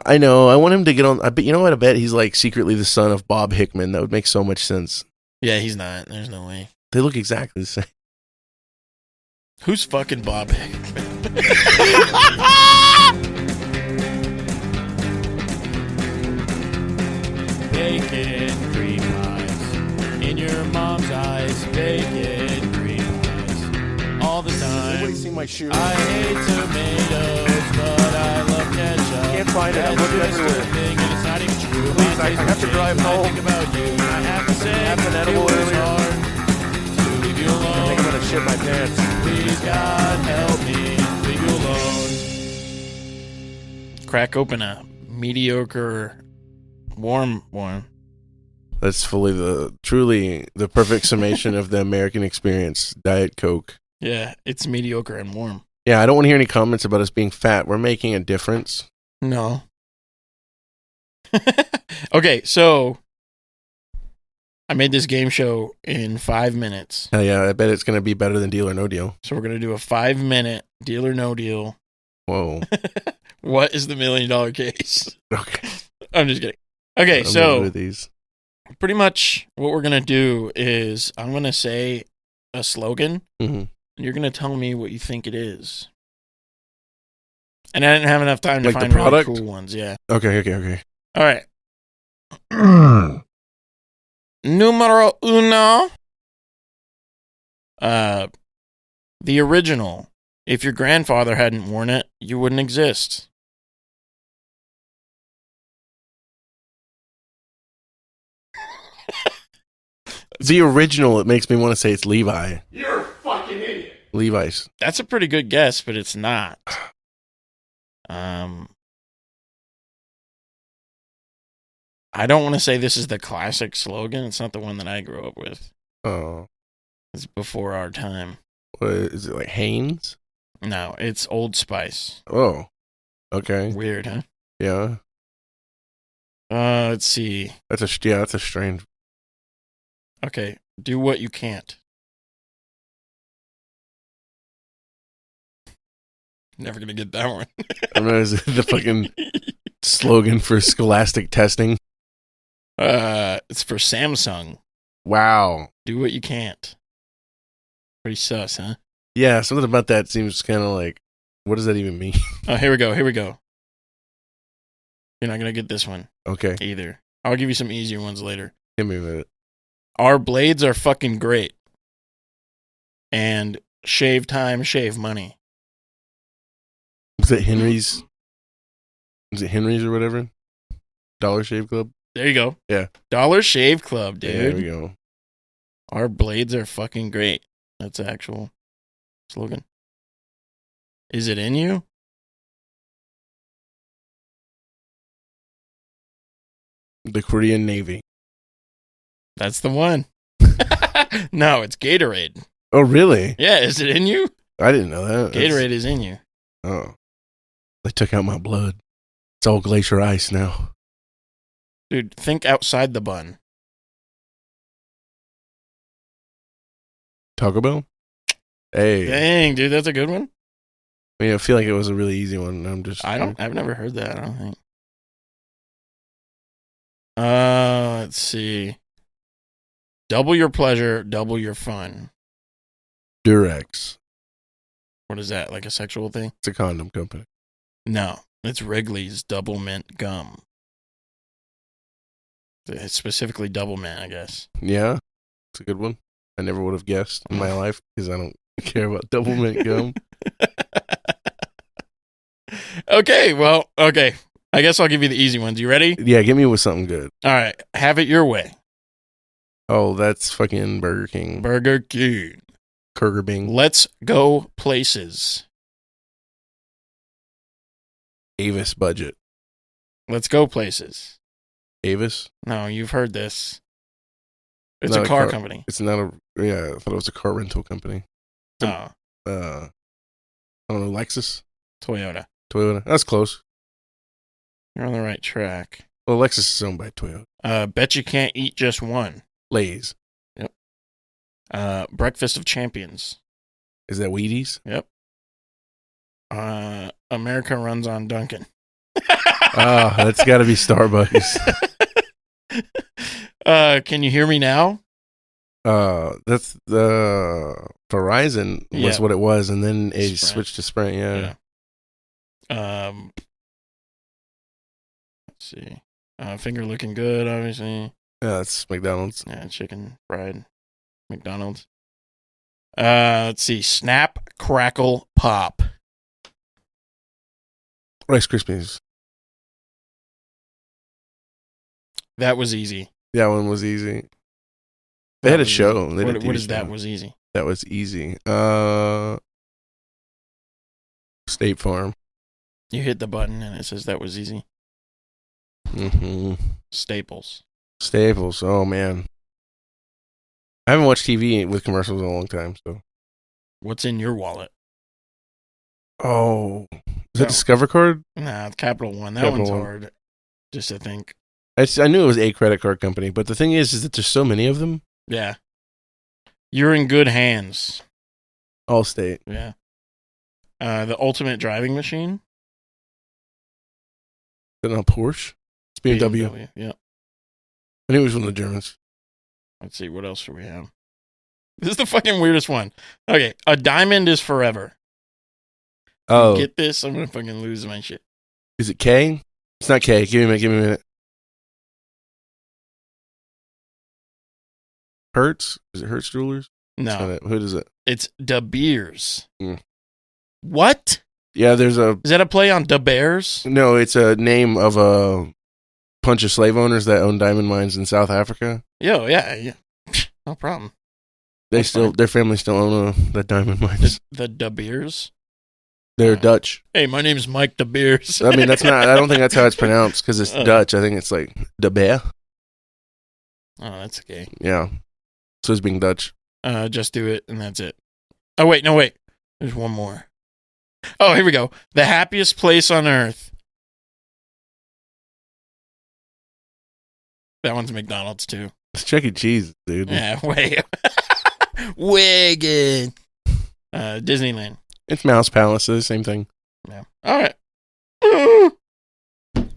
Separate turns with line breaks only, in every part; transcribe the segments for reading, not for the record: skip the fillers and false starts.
I know. I want him to get on. I bet you know what? I bet he's like secretly the son of Bob Hickman. That would make so much sense.
Yeah, he's not. There's no way.
They look exactly the same.
Who's fucking Bob Hickman? Bacon cream pies in your mom's eyes. Bacon cream pies all the time.
Everybody see my shoe?
I hate tomatoes, but I love ketchup.
Can't find it. I'm looking everywhere.
Thing, and it's not even true.
Please, I have to drive home.
I think about you, and I have to say
I have an edible
it was
earlier.
hard to leave you alone.
I think I'm gonna shit my pants.
Please, God, help me, leave you alone. Crack open a mediocre warm one.
That's truly the perfect summation of the American experience. Diet Coke.
Yeah, it's mediocre and warm.
Yeah, I don't want to hear any comments about us being fat. We're making a difference.
No. Okay, so I made this game show in 5 minutes.
Hell yeah, I bet it's going to be better than Deal or No Deal.
So we're going to do a 5-minute Deal or No Deal.
Whoa.
What is the $1 million case?
Okay.
I'm just kidding. Okay, so
these.
pretty much what we're going to do is I'm going to say a slogan,
Mm-hmm.
and you're going to tell me what you think it is. And I didn't have enough time to
Like the
find really
product?
cool ones. Yeah.
Okay.
All right. Numero uno. The original. If your grandfather hadn't worn it, you wouldn't exist.
The original, it makes me want to say it's Levi.
You're a fucking idiot.
Levi's.
That's a pretty good guess, but it's not. I don't want to say this is the classic slogan. It's not the one that I grew up with.
Oh.
It's before our time.
What is it, like Hanes?
No, it's Old Spice.
Oh. Okay.
Weird, huh?
Yeah.
Let's see.
That's a strange.
Okay, do what you can't. Never gonna get that one.
I know it's the fucking slogan for scholastic testing.
It's for Samsung.
Wow.
Do what you can't. Pretty sus, huh?
Yeah, something about that seems kind of like, what does that even mean?
Oh, here we go. You're not gonna get this one
Okay.
either. I'll give you some easier ones later.
Give me a minute.
Our blades are fucking great. And shave time, shave money.
Is it Henry's? Is it Henry's or whatever? Dollar Shave Club?
There you go.
Yeah.
Dollar Shave Club, dude.
Yeah, there we go.
Our blades are fucking great. That's the actual slogan. Is it in you?
The Korean Navy.
That's the one. No, it's Gatorade.
Oh, really?
Yeah, is it in you?
I didn't know that.
Gatorade is in you.
Oh. They took out my blood. It's all glacier ice now.
Dude, think outside the bun.
Taco Bell? Hey.
Dang, dude, that's a good one.
I mean, I feel like it was a really easy one.
I've never heard that, I don't think. Let's see. Double your pleasure, double your fun.
Durex.
What is that, like a sexual thing?
It's a condom company.
No, it's Wrigley's Double Mint Gum. It's specifically Double Mint, I guess.
Yeah, it's a good one. I never would have guessed in my life because I don't care about double mint gum.
Okay. I guess I'll give you the easy ones. You ready?
Yeah, get me with something good.
All right. Have it your way.
Oh, that's fucking Burger King.
Burger King.
Burger Bing.
Let's go places.
Avis budget.
Let's go places.
Avis?
No, you've heard this. It's
Not
a car company.
It's not a... Yeah, I thought it was a car rental company.
Oh,
I don't know, Lexus?
Toyota.
That's close.
You're on the right track.
Well, Lexus is owned by Toyota.
Bet you can't eat just one.
Lay's.
Yep. Breakfast of Champions.
Is that Wheaties?
Yep. America runs on Duncan.
Oh, that's got to be Starbucks.
Can you hear me now?
That's the Verizon was
Yeah.
what it was, and then it
Sprint.
switched to Sprint. Yeah.
Let's see. Finger looking good, obviously.
Yeah, that's McDonald's.
Yeah, chicken fried McDonald's. Let's see. Snap, crackle, pop.
Rice Krispies.
That was easy.
That one was easy. They had a show. They did a
What
TV
is that
show.
was easy?
That was easy. State Farm.
You hit the button and it says that was easy.
Mm-hmm.
Staples.
Staples. Oh man, I haven't watched TV with commercials in a long time. So.
What's in your wallet?
Oh, is that Discover Card?
Nah, it's Capital One. That
Capital
one's
One.
hard. Just to think.
I knew it was a credit card company, but the thing is that there's so many of them.
Yeah. You're in good hands.
Allstate.
Yeah. The ultimate driving machine.
Is that not Porsche? It's BMW.
Yeah.
I knew it was one of the Germans.
Let's see. What else do we have? This is the fucking weirdest one. Okay. A diamond is forever.
Oh.
Get this? I'm going to fucking lose my shit.
Is it K? It's not K. Give me a minute. Hertz? Is it Hertz Jewelers?
No.
Who is it?
It's De Beers.
Mm.
What?
Yeah, there's a...
Is that a play on De Beers?
No, it's a name of a bunch of slave owners that own diamond mines in South Africa.
Yo, yeah. No problem.
Their family still own the diamond mines.
The De Beers?
They're Dutch.
Hey, my name is Mike De Beers.
I mean, that's not... I don't think that's how it's pronounced because it's Dutch. I think it's like De Beer.
Oh, that's okay.
Yeah. So it's being Dutch.
Just do it, and that's it. Oh, wait. There's one more. Oh, here we go. The happiest place on earth. That one's McDonald's, too.
It's Chuck E. Cheese, dude.
Yeah, way. Way good. Disneyland.
It's Mouse Palace. So the same thing.
Yeah. All right.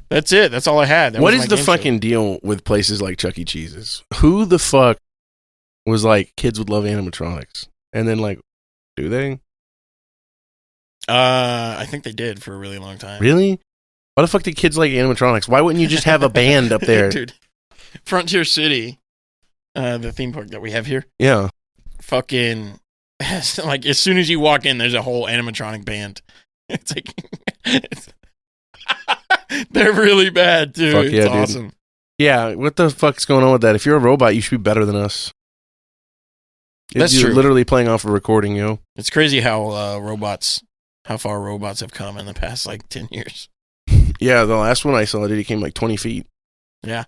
That's it. That's all I had.
What is the fucking deal with places like Chuck E. Cheese's? Who the fuck was like, kids would love animatronics? And then, like, do they?
I think they did for a really long time.
Really? Why the fuck did kids like animatronics? Why wouldn't you just have a band up there?
Dude, Frontier City, the theme park that we have here.
Yeah.
Fucking, like, as soon as you walk in, there's a whole animatronic band. It's like, they're really bad, too.
Fuck
it's
yeah,
awesome.
Dude. Yeah, what the fuck's going on with that? If you're a robot, you should be better than us.
That's
You're
true.
literally playing off a recording, yo.
It's crazy how far robots have come in the past, like, 10 years.
Yeah, the last one I saw, dude, he came like 20 feet.
Yeah.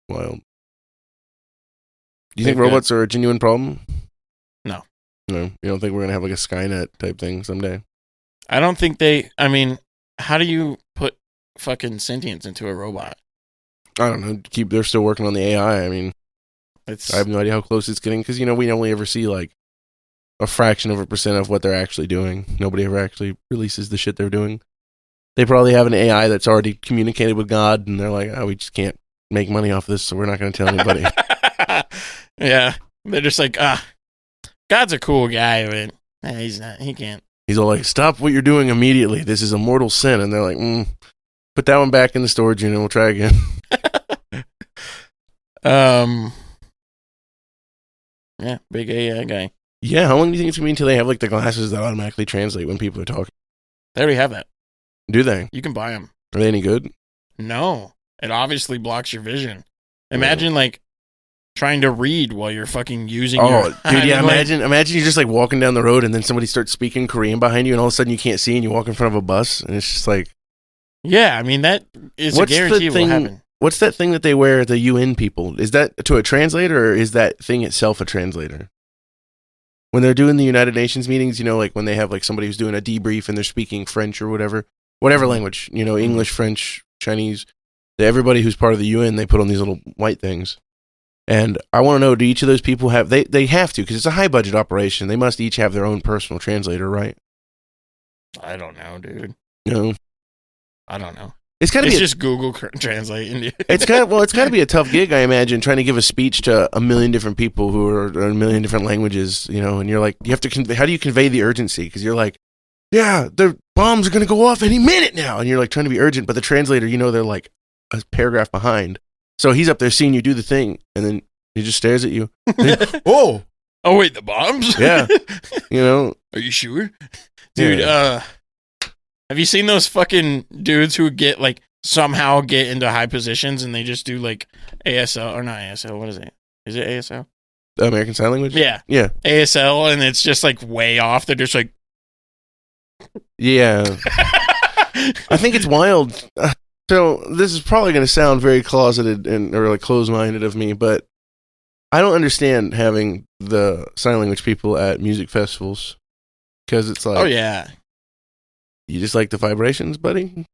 Wild. Do you think robots are a genuine problem?
No.
No? You don't think we're going to have like a Skynet type thing someday?
I don't think how do you put fucking sentience into a robot?
I don't know. They're still working on the AI. I mean, I have no idea how close it's getting because, we only ever see like a fraction of a percent of what they're actually doing. Nobody ever actually releases the shit they're doing. They probably have an AI that's already communicated with God and they're like, oh, we just can't make money off this, so we're not going to tell anybody.
Yeah. They're just like, God's a cool guy, but he's not. He can't.
He's all like, stop what you're doing immediately. This is a mortal sin. And they're like, put that one back in the storage unit. We'll try again.
Yeah, big AI guy.
Yeah, how long do you think it's going to be until they have like the glasses that automatically translate when people are talking?
They already have that.
Do they?
You can buy them.
Are they any good?
No. It obviously blocks your vision. Imagine like trying to read while you're fucking using your...
Dude, yeah, imagine you're just like walking down the road and then somebody starts speaking Korean behind you and all of a sudden you can't see and you walk in front of a bus and it's just like...
Yeah, I mean, that is a guarantee of what will happen.
What's that thing that they wear, the UN people? Is that to a translator or is that thing itself a translator? When they're doing the United Nations meetings, like when they have like somebody who's doing a debrief and they're speaking French or whatever language, English, French, Chinese, everybody who's part of the UN, they put on these little white things. And I want to know, do each of those people have, they have to, because it's a high budget operation. They must each have their own personal translator, right?
I don't know, dude.
No.
I don't know.
It's gotta
It's
be.
just Google Translate.
It's gotta be a tough gig, I imagine, trying to give a speech to a million different people who are a million different languages. And you're like, you have to. How do you convey the urgency? Because you're like, yeah, the bombs are gonna go off any minute now, and you're like trying to be urgent, but the translator, they're like a paragraph behind. So he's up there seeing you do the thing, and then he just stares at you. Oh,
wait, the bombs?
Yeah.
Are you sure? Dude, have you seen those fucking dudes who somehow get into high positions and they just do ASL, or not ASL, what is it? Is it ASL?
American Sign Language?
Yeah.
Yeah.
ASL, and it's just way off. They're just
Yeah. I think it's wild. So this is probably going to sound very closeted or closed-minded of me, but I don't understand having the sign language people at music festivals, because it's like,
oh yeah,
you just like the vibrations, buddy.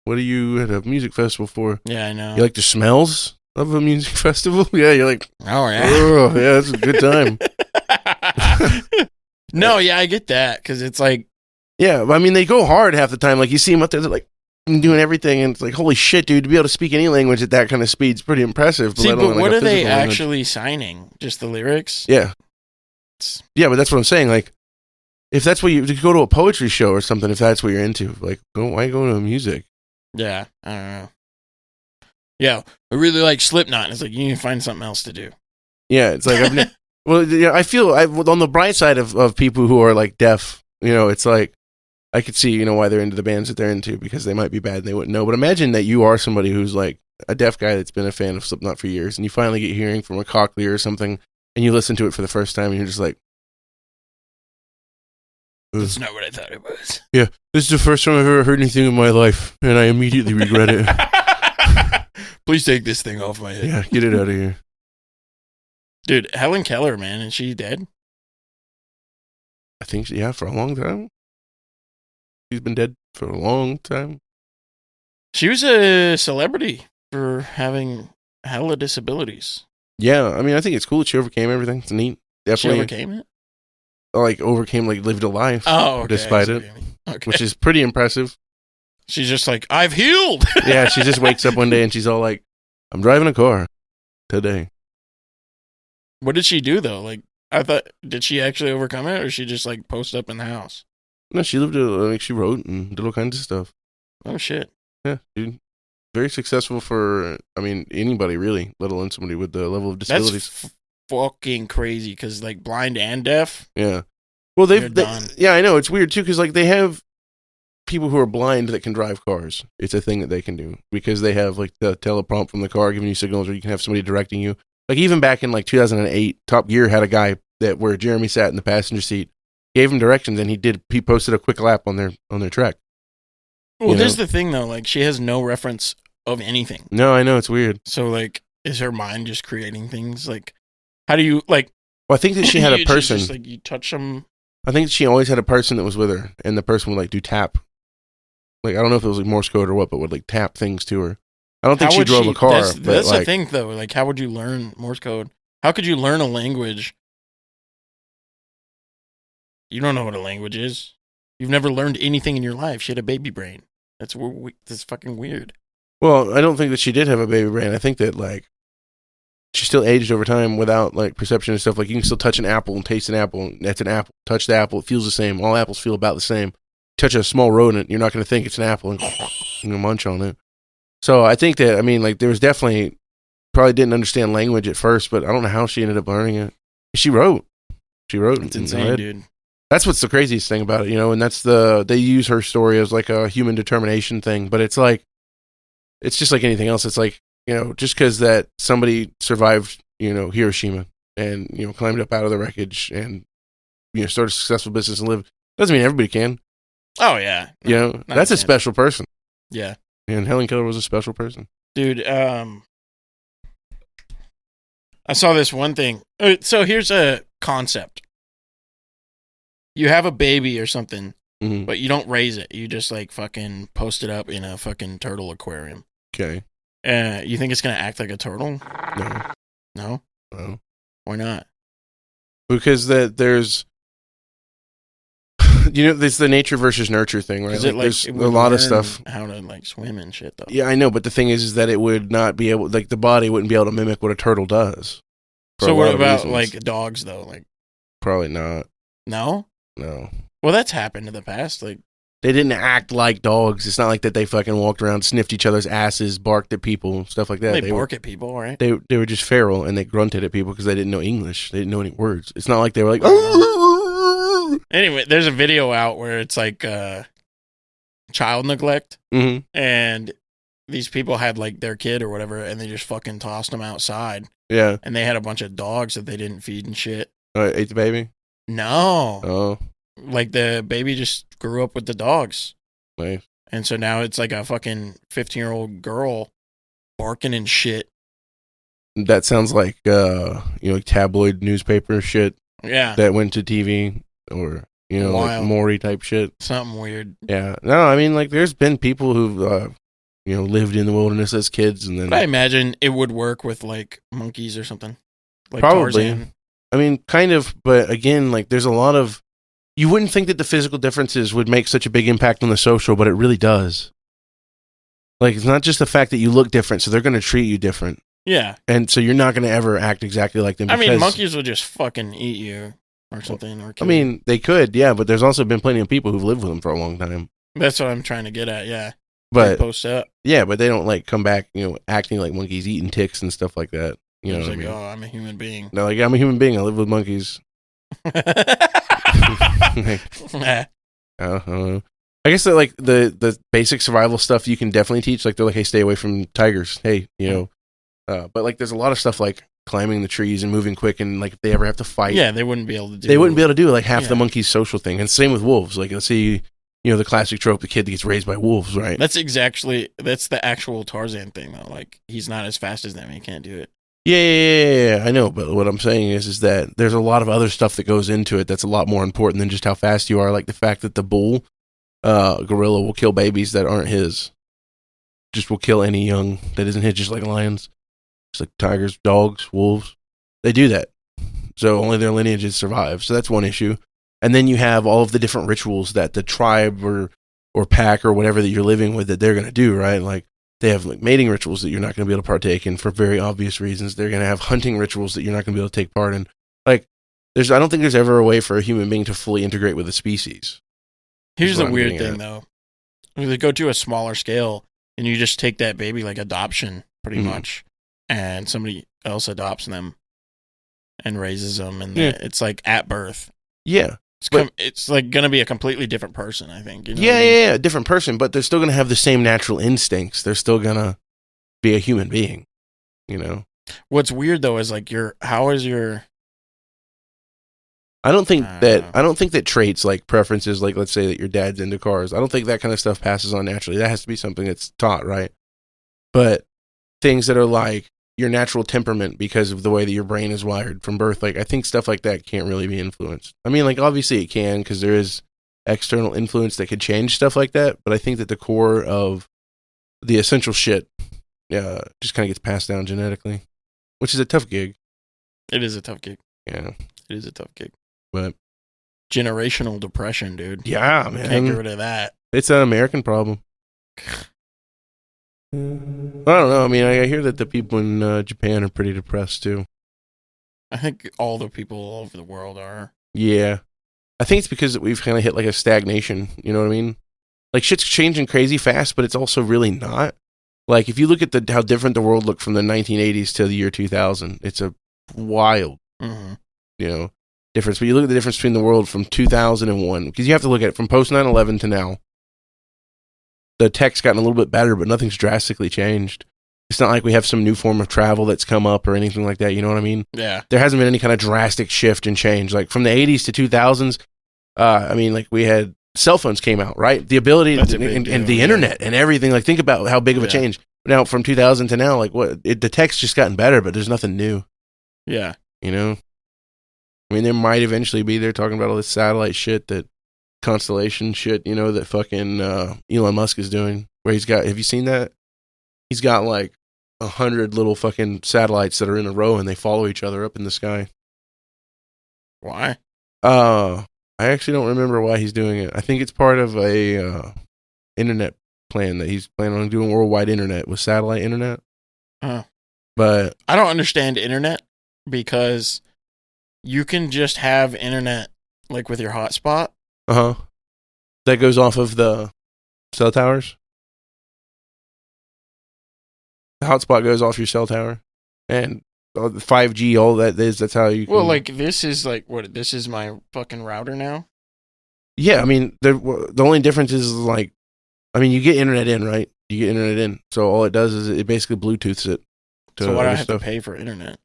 What are you at a music festival for?
Yeah, I know.
You like the smells of a music festival? Yeah, you're like,
oh yeah,
oh yeah, it's a good time.
No, yeah, I get that, because it's
yeah, I mean, they go hard half the time. You see them up there, they're doing everything, and it's holy shit, dude, to be able to speak any language at that kind of speed is pretty impressive.
See, but what are they actually signing? Just the lyrics?
Yeah. Yeah, but that's what I'm saying. If that's what you go to a poetry show or something, if that's what you're into, why go to music?
Yeah, I don't know. Yeah, I really like Slipknot. And it's you need to find something else to do.
Yeah, it's well, yeah, I feel on the bright side of people who are deaf, it's I could see, why they're into the bands that they're into, because they might be bad and they wouldn't know. But imagine that you are somebody who's a deaf guy that's been a fan of Slipknot for years, and you finally get hearing from a cochlear or something, and you listen to it for the first time, and you're just like,
that's not what I thought it was.
Yeah, this is the first time I've ever heard anything in my life, and I immediately regret it.
Please take this thing off my head.
Yeah, get it out of here.
Dude, Helen Keller, man, is she dead?
I think, for a long time. She's been dead for a long time.
She was a celebrity for having hella disabilities.
Yeah, I mean, I think it's cool that she overcame everything. It's neat. Definitely.
She overcame it?
Lived a life.
Oh, okay.
Despite it. Okay. Which is pretty impressive.
She's just I've healed.
Yeah, she just wakes up one day and she's all I'm driving a car today.
What did she do, though? I thought, did she actually overcome it, or she just post up in the house?
No, she lived she wrote and did all kinds of stuff.
Oh, shit.
Yeah, dude. Very successful for, anybody really, let alone somebody with the level of disabilities.
That's fucking crazy, because, blind and deaf?
Yeah. Well, yeah, I know. It's weird, too, because, they have people who are blind that can drive cars. It's a thing that they can do, because they have, the teleprompt from the car giving you signals, or you can have somebody directing you. Even back in, 2008, Top Gear had a guy where Jeremy sat in the passenger seat, gave him directions, and he posted a quick lap on their track.
Well, there's the thing, though. She has no reference of anything.
No, I know. It's weird.
So, is her mind just creating things? How do you,
Well, I think that she had a person.
Just, you touch them.
I think she always had a person that was with her, and the person would, do tap. I don't know if it was, Morse code or what, but would, tap things to her. I don't think she drove a car.
That's the thing, though. How would you learn Morse code? How could you learn a language? You don't know what a language is. You've never learned anything in your life. She had a baby brain. That's fucking weird.
Well, I don't think that she did have a baby brain. I think that, she still aged over time without, perception and stuff. You can still touch an apple and taste an apple, and that's an apple. Touch the apple, it feels the same. All apples feel about the same. Touch a small rodent, you're not going to think it's an apple and munch on it. So I think that, there was definitely, probably didn't understand language at first, but I don't know how she ended up learning it. She wrote.
It's insane, dude.
That's what's the craziest thing about it, and that's they use her story as a human determination thing, but it's it's just like anything else. It's just because that somebody survived, Hiroshima and, climbed up out of the wreckage and, started a successful business and lived, doesn't mean everybody can.
Oh, yeah.
That's a special person.
Yeah.
And Helen Keller was a special person.
Dude, I saw this one thing. So here's a concept. You have a baby or something, but you don't raise it. You just fucking post it up in a fucking turtle aquarium.
Okay.
You think it's going to act like a turtle?
No.
No?
No.
Why not?
Because there's It's the nature versus nurture thing, right?
Like,
there's
it
a
would
lot of
learn
stuff.
how to like swim and shit though.
Yeah, I know, but the thing is that it would not be able, like the body wouldn't be able to mimic what a turtle does.
So what about like dogs though? Like
probably not.
No.
Well,
that's happened in the past. Like
they didn't act like dogs. It's not like that they fucking walked around, sniffed each other's asses, barked at people, stuff like that.
They bark at people, right?
They were just feral and they grunted at people because they didn't know English. They didn't know any words. It's not like they were like.
Anyway, there's a video out where it's like child neglect, and these people had like their kid or whatever, and they just fucking tossed them outside.
Yeah,
and they had a bunch of dogs that they didn't feed and shit.
Ate the baby?
No.
Oh.
Like the baby just grew up with the dogs.
Nice.
And so now it's like a fucking 15-year-old girl barking and shit.
That sounds like like tabloid newspaper shit.
Yeah.
That went to TV or like Maury type shit.
Something weird.
Yeah. No, I mean like there's been people who've lived in the wilderness as kids and then
but I imagine it would work with like monkeys or something. Like
probably.
Tarzan.
I mean, kind of, but again, like there's a lot of you wouldn't think that the physical differences would make such a big impact on the social, but it really does. Like it's not just the fact that you look different, so they're going to treat you different.
Yeah.
And so you're not going to ever act exactly like them.
I mean, monkeys will just fucking eat you or something. Or
I mean, they could, yeah, but there's also been plenty of people who've lived with them for a long time.
That's what I'm trying to get at, yeah.
But
post up.
Yeah, but they don't like come back, acting like monkeys, eating ticks and stuff like that. You know,
like,
I mean?
oh, I'm a human being.
No, like I'm a human being. I live with monkeys. I don't know. I guess that like the basic survival stuff you can definitely teach. Like they're like, hey, stay away from tigers. Hey, but like there's a lot of stuff like climbing the trees and moving quick, and like if they ever have to fight,
yeah, they wouldn't be able to do.
They wouldn't be able to do like half the monkey's social thing. And same with wolves. Like let's see, the classic trope: the kid that gets raised by wolves, right?
That's the actual Tarzan thing though. Like he's not as fast as them. He can't do it.
Yeah, I know. But what I'm saying is that there's a lot of other stuff that goes into it that's a lot more important than just how fast you are. Like the fact that the bull, gorilla will kill babies that aren't his. Just will kill any young that isn't his, just like lions. Just like tigers, dogs, wolves. They do that. So only their lineages survive. So that's one issue. And then you have all of the different rituals that the tribe or pack or whatever that you're living with that they're going to do, right? Like they have like mating rituals that you're not going to be able to partake in for very obvious reasons. They're going to have hunting rituals that you're not going to be able to take part in. Like I don't think there's ever a way for a human being to fully integrate with a species.
Here's the weird thing though. They go to a smaller scale and you just take that baby like adoption pretty much. And somebody else adopts them and raises them, and it's like at birth.
Yeah,
it's like going to be a completely different person, I think.
Yeah, different person, but they're still going to have the same natural instincts. They're still going to be a human being,
What's weird though is like how is your?
I don't think that traits like preferences, like let's say that your dad's into cars. I don't think that kind of stuff passes on naturally. That has to be something that's taught, right? But things that are like your natural temperament because of the way that your brain is wired from birth. Like I think stuff like that can't really be influenced. I mean, like obviously it can because there is external influence that could change stuff like that. But I think that the core of the essential shit just kind of gets passed down genetically, which is a tough gig.
It is a tough gig.
Yeah.
It is a tough gig.
But
generational depression, dude.
Yeah, man.
Can't get rid of that.
It's an American problem. I don't know. I mean, I hear that the people in Japan are pretty depressed too.
I think all the people all over the world are.
Yeah. I think it's because we've kind of hit like a stagnation. You know what I mean? Like shit's changing crazy fast, but it's also really not. Like if you look at how different the world looked from the 1980s to the year 2000, it's a wild, difference. But you look at the difference between the world from 2001, because you have to look at it from post 9/11 to now. The tech's gotten a little bit better, but nothing's drastically changed. It's not like we have some new form of travel that's come up or anything like that. You know what I mean?
Yeah.
There hasn't been any kind of drastic shift and change. Like from the 80s to 2000s, I mean, like we had cell phones came out, right? The ability and the internet and everything. Like think about how big of a change. Now from 2000 to now, like the tech's just gotten better, but there's nothing new.
Yeah.
I mean, there might eventually be. They're talking about all this satellite shit constellation shit, that fucking Elon Musk is doing, where he's got, have you seen that? He's got like 100 little fucking satellites that are in a row and they follow each other up in the sky.
Why?
I I actually don't remember why he's doing it. I think it's part of a internet plan that he's planning on doing worldwide internet with satellite internet. But
I don't understand internet because you can just have internet like with your hotspot.
That goes off of the cell towers. The hotspot goes off your cell tower, and all the 5G, all that is. That's how you.
Well, like this is like what? This is my fucking router now.
Yeah, I mean the only difference is like, I mean you get internet in, right? You get internet in, so all it does is it basically Bluetooths it.
So why do I have to pay for internet?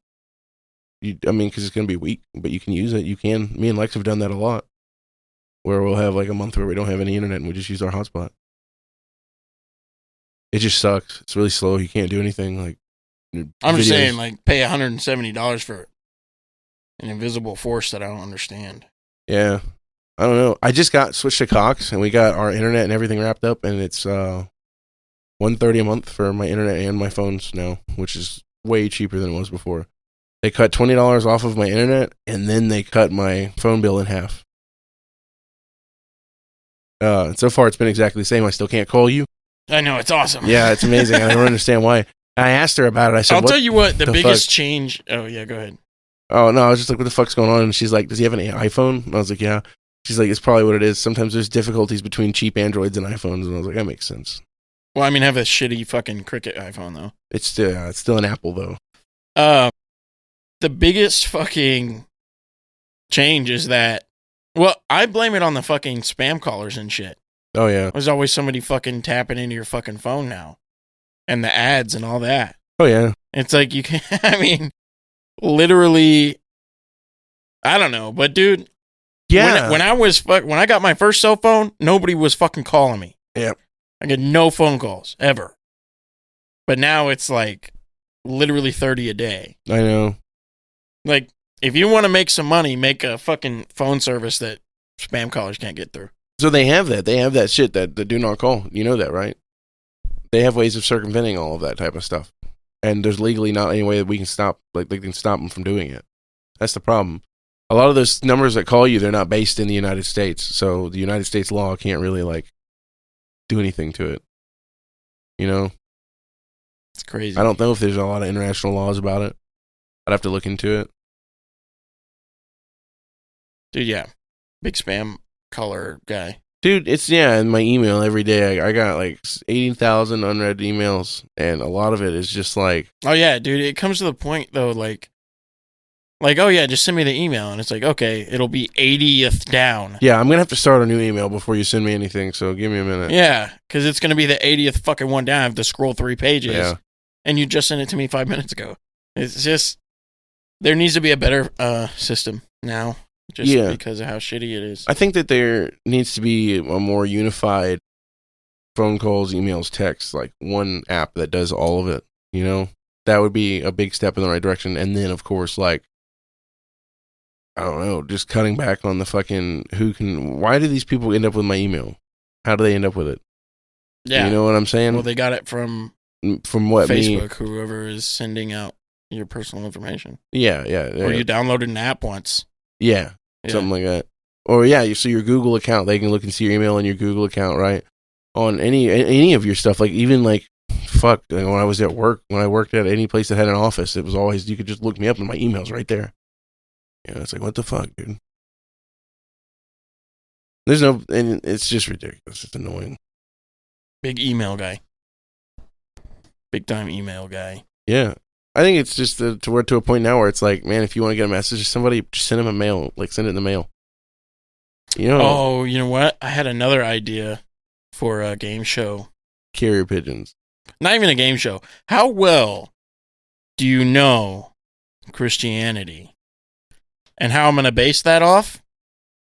I mean, because it's gonna be weak, but you can use it. You can. Me and Lex have done that a lot, where we'll have like a month where we don't have any internet and we just use our hotspot. It just sucks. It's really slow. You can't do anything. Like,
I'm just saying, like, pay $170 for an invisible force that I don't understand.
Yeah, I don't know. I just got switched to Cox, and we got our internet and everything wrapped up, and it's $130 a month for my internet and my phones now, which is way cheaper than it was before. They cut $20 off of my internet, and then they cut my phone bill in half. So far, it's been exactly the same. I still can't call you.
I know, it's awesome.
Yeah, it's amazing. I don't understand why. I asked her about it. I said,
I'll tell you what, the biggest change... Oh, yeah, go ahead.
Oh, no, I was just like, what the fuck's going on? And she's like, does he have an iPhone? And I was like, yeah. She's like, it's probably what it is. Sometimes there's difficulties between cheap Androids and iPhones. And I was like, that makes sense.
Well, I mean, have a shitty fucking Cricket iPhone, though.
It's still an Apple, though.
The biggest fucking change is that... Well, I blame it on the fucking spam callers and shit.
Oh, yeah.
There's always somebody fucking tapping into your fucking phone now. And the ads and all that.
Oh, yeah.
It's like you can... I mean, literally... I don't know, but dude...
Yeah.
When I got my first cell phone, nobody was fucking calling me.
Yeah.
I get no phone calls, ever. But now it's like literally 30 a day.
I know.
Like, if you want to make some money, make a fucking phone service that spam callers can't get through.
So they have that. They have that shit that do not call. You know that, right? They have ways of circumventing all of that type of stuff. And there's legally not any way that we can stop, like they can stop them from doing it. That's the problem. A lot of those numbers that call you, they're not based in the United States. So the United States law can't really, like, do anything to it. You know?
It's crazy.
I don't know if there's a lot of international laws about it. I'd have to look into it.
Dude, yeah. Big spam caller guy.
Dude, it's, in my email every day. I got like 80,000 unread emails, and a lot of it is just like...
Oh, yeah, dude. It comes to the point, though, like, oh, yeah, just send me the email. And it's like, okay, it'll be 80th down.
Yeah, I'm going to have to start a new email before you send me anything, so give me a minute.
Yeah, because it's going to be the 80th fucking one down. I have to scroll 3 pages.
Yeah.
And you just sent it to me 5 minutes ago. It's just... There needs to be a better system now. Just because of how shitty it is.
I think that there needs to be a more unified phone calls, emails, texts, like one app that does all of it, you know? That would be a big step in the right direction. And then, of course, like, I don't know, just cutting back on the fucking why do these people end up with my email? How do they end up with it?
Yeah.
You know what I'm saying?
Well, they got it from
what?
Facebook, whoever is sending out your personal information.
Yeah.
Or you downloaded an app once.
Yeah, something like that. Or so your Google account, they can look and see your email in your Google account, right? On any of your stuff, like even like when I was at work, when I worked at any place that had an office, it was always, you could just look me up and my email's right there. Yeah, it's like, what the fuck, dude? And it's just ridiculous. It's annoying.
Big email guy. Big time email guy.
Yeah. I think it's just to a point now where it's like, man, if you want to get a message to somebody, just send them a mail. Like, send it in the mail. You know?
Oh, you know what? I had another idea for a game show.
Carrier pigeons.
Not even a game show. How well do you know Christianity? And how I'm going to base that off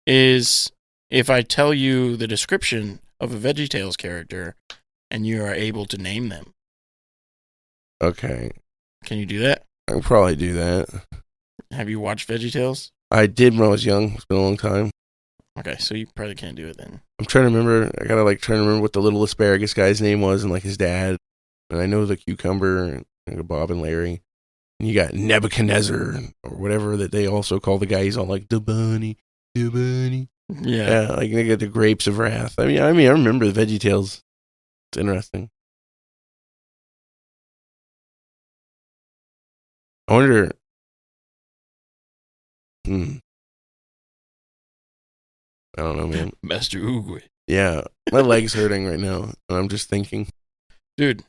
is if I tell you the description of a VeggieTales character and you are able to name them.
Okay.
Can you do that?
I could probably do that.
Have you watched VeggieTales?
I did when I was young. It's been a long time.
Okay, so you probably can't do it then.
I'm trying to remember. I gotta trying to remember what the little asparagus guy's name was and like his dad. And I know the cucumber and Bob and Larry. And you got Nebuchadnezzar or whatever that they also call the guy. He's all like, the bunny.
Yeah.
Like they get the grapes of wrath. I mean, I remember the VeggieTales. It's interesting. I wonder. I don't know, man.
Master Oogway.
Yeah, my leg's hurting right now, and I'm just thinking.
Dude,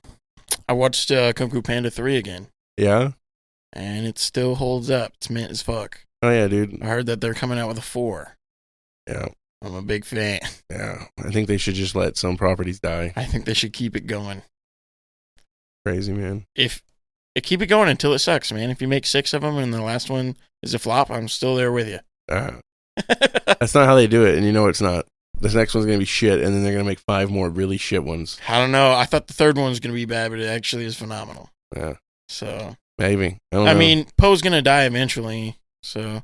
I watched Kung Fu Panda 3 again.
Yeah?
And it still holds up. It's mint as fuck.
Oh, yeah, dude.
I heard that they're coming out with a 4.
Yeah.
I'm a big fan.
Yeah. I think they should just let some properties die.
I think they should keep it going.
Crazy, man.
Keep it going until it sucks, man. If you make 6 of them and the last one is a flop, I'm still there with you.
That's not how they do it, and you know it's not. This next one's going to be shit, and then they're going to make 5 more really shit ones.
I don't know. I thought the third one was going to be bad, but it actually is phenomenal.
Yeah.
So.
Maybe. I
mean, Poe's going to die eventually, so.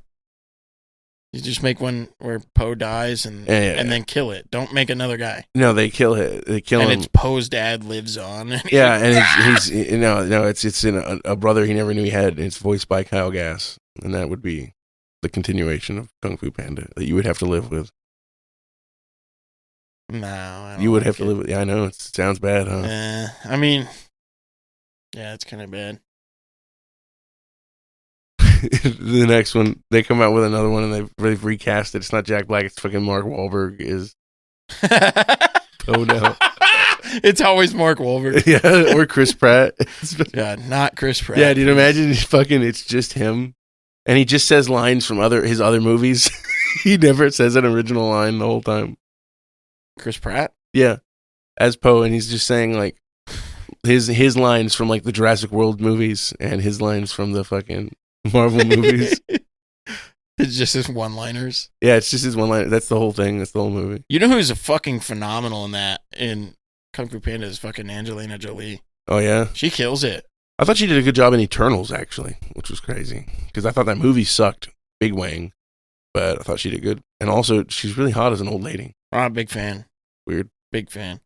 You just make one where Poe dies and then kill it. Don't make another guy.
No, they kill it. They kill him.
And it's Poe's dad lives on.
Yeah, and he's it's in a brother he never knew he had. And it's voiced by Kyle Gass, and that would be the continuation of Kung Fu Panda that you would have to live with.
No, I don't
you would have to live with. Yeah, I know it sounds bad, huh?
I mean, yeah, it's kind of bad.
The next one, they come out with another one, and they've recast it. It's not Jack Black. It's fucking Mark Wahlberg. Oh no!
It's always Mark Wahlberg.
Yeah, or Chris Pratt.
Yeah, not Chris Pratt.
Yeah, dude, imagine it's just him, and he just says lines from his other movies. He never says an original line the whole time.
Chris Pratt?
Yeah, as Poe, and he's just saying like his lines from like the Jurassic World movies and his lines from the fucking Marvel movies.
It's just his one-liners.
Yeah, it's just his one-liner. That's the whole thing. That's the whole movie.
You know who's a fucking phenomenal in Kung Fu Panda is fucking Angelina Jolie.
Oh yeah,
she kills it.
I thought she did a good job in Eternals actually, which was crazy because I thought that movie sucked. Big Wang, but I thought she did good, and also she's really hot as an old lady.
I'm a big fan.
Weird.
Big fan.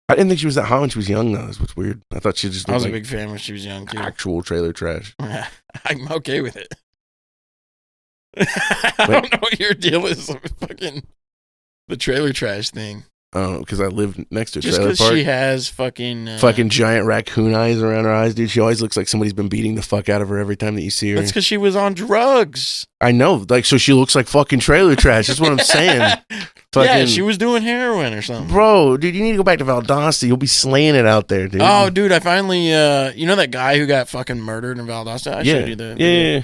I didn't think she was that hot when she was young, though. That's what's weird. I thought she just
I was
like
a big fan when she was young, too.
Actual trailer trash.
I'm okay with it. I don't know what your deal is with fucking the trailer trash thing.
I don't know, because I live next to a
just
trailer park.
She has fucking
giant raccoon eyes around her eyes, dude. She always looks like somebody's been beating the fuck out of her every time that you see her.
That's because she was on drugs.
I know. Like, so she looks like fucking trailer trash. That's what I'm saying.
Yeah, she was doing heroin or something.
Bro, dude, you need to go back to Valdosta. You'll be slaying it out there, dude.
Oh, dude, I finally, you know that guy who got fucking murdered in Valdosta? I showed you the video.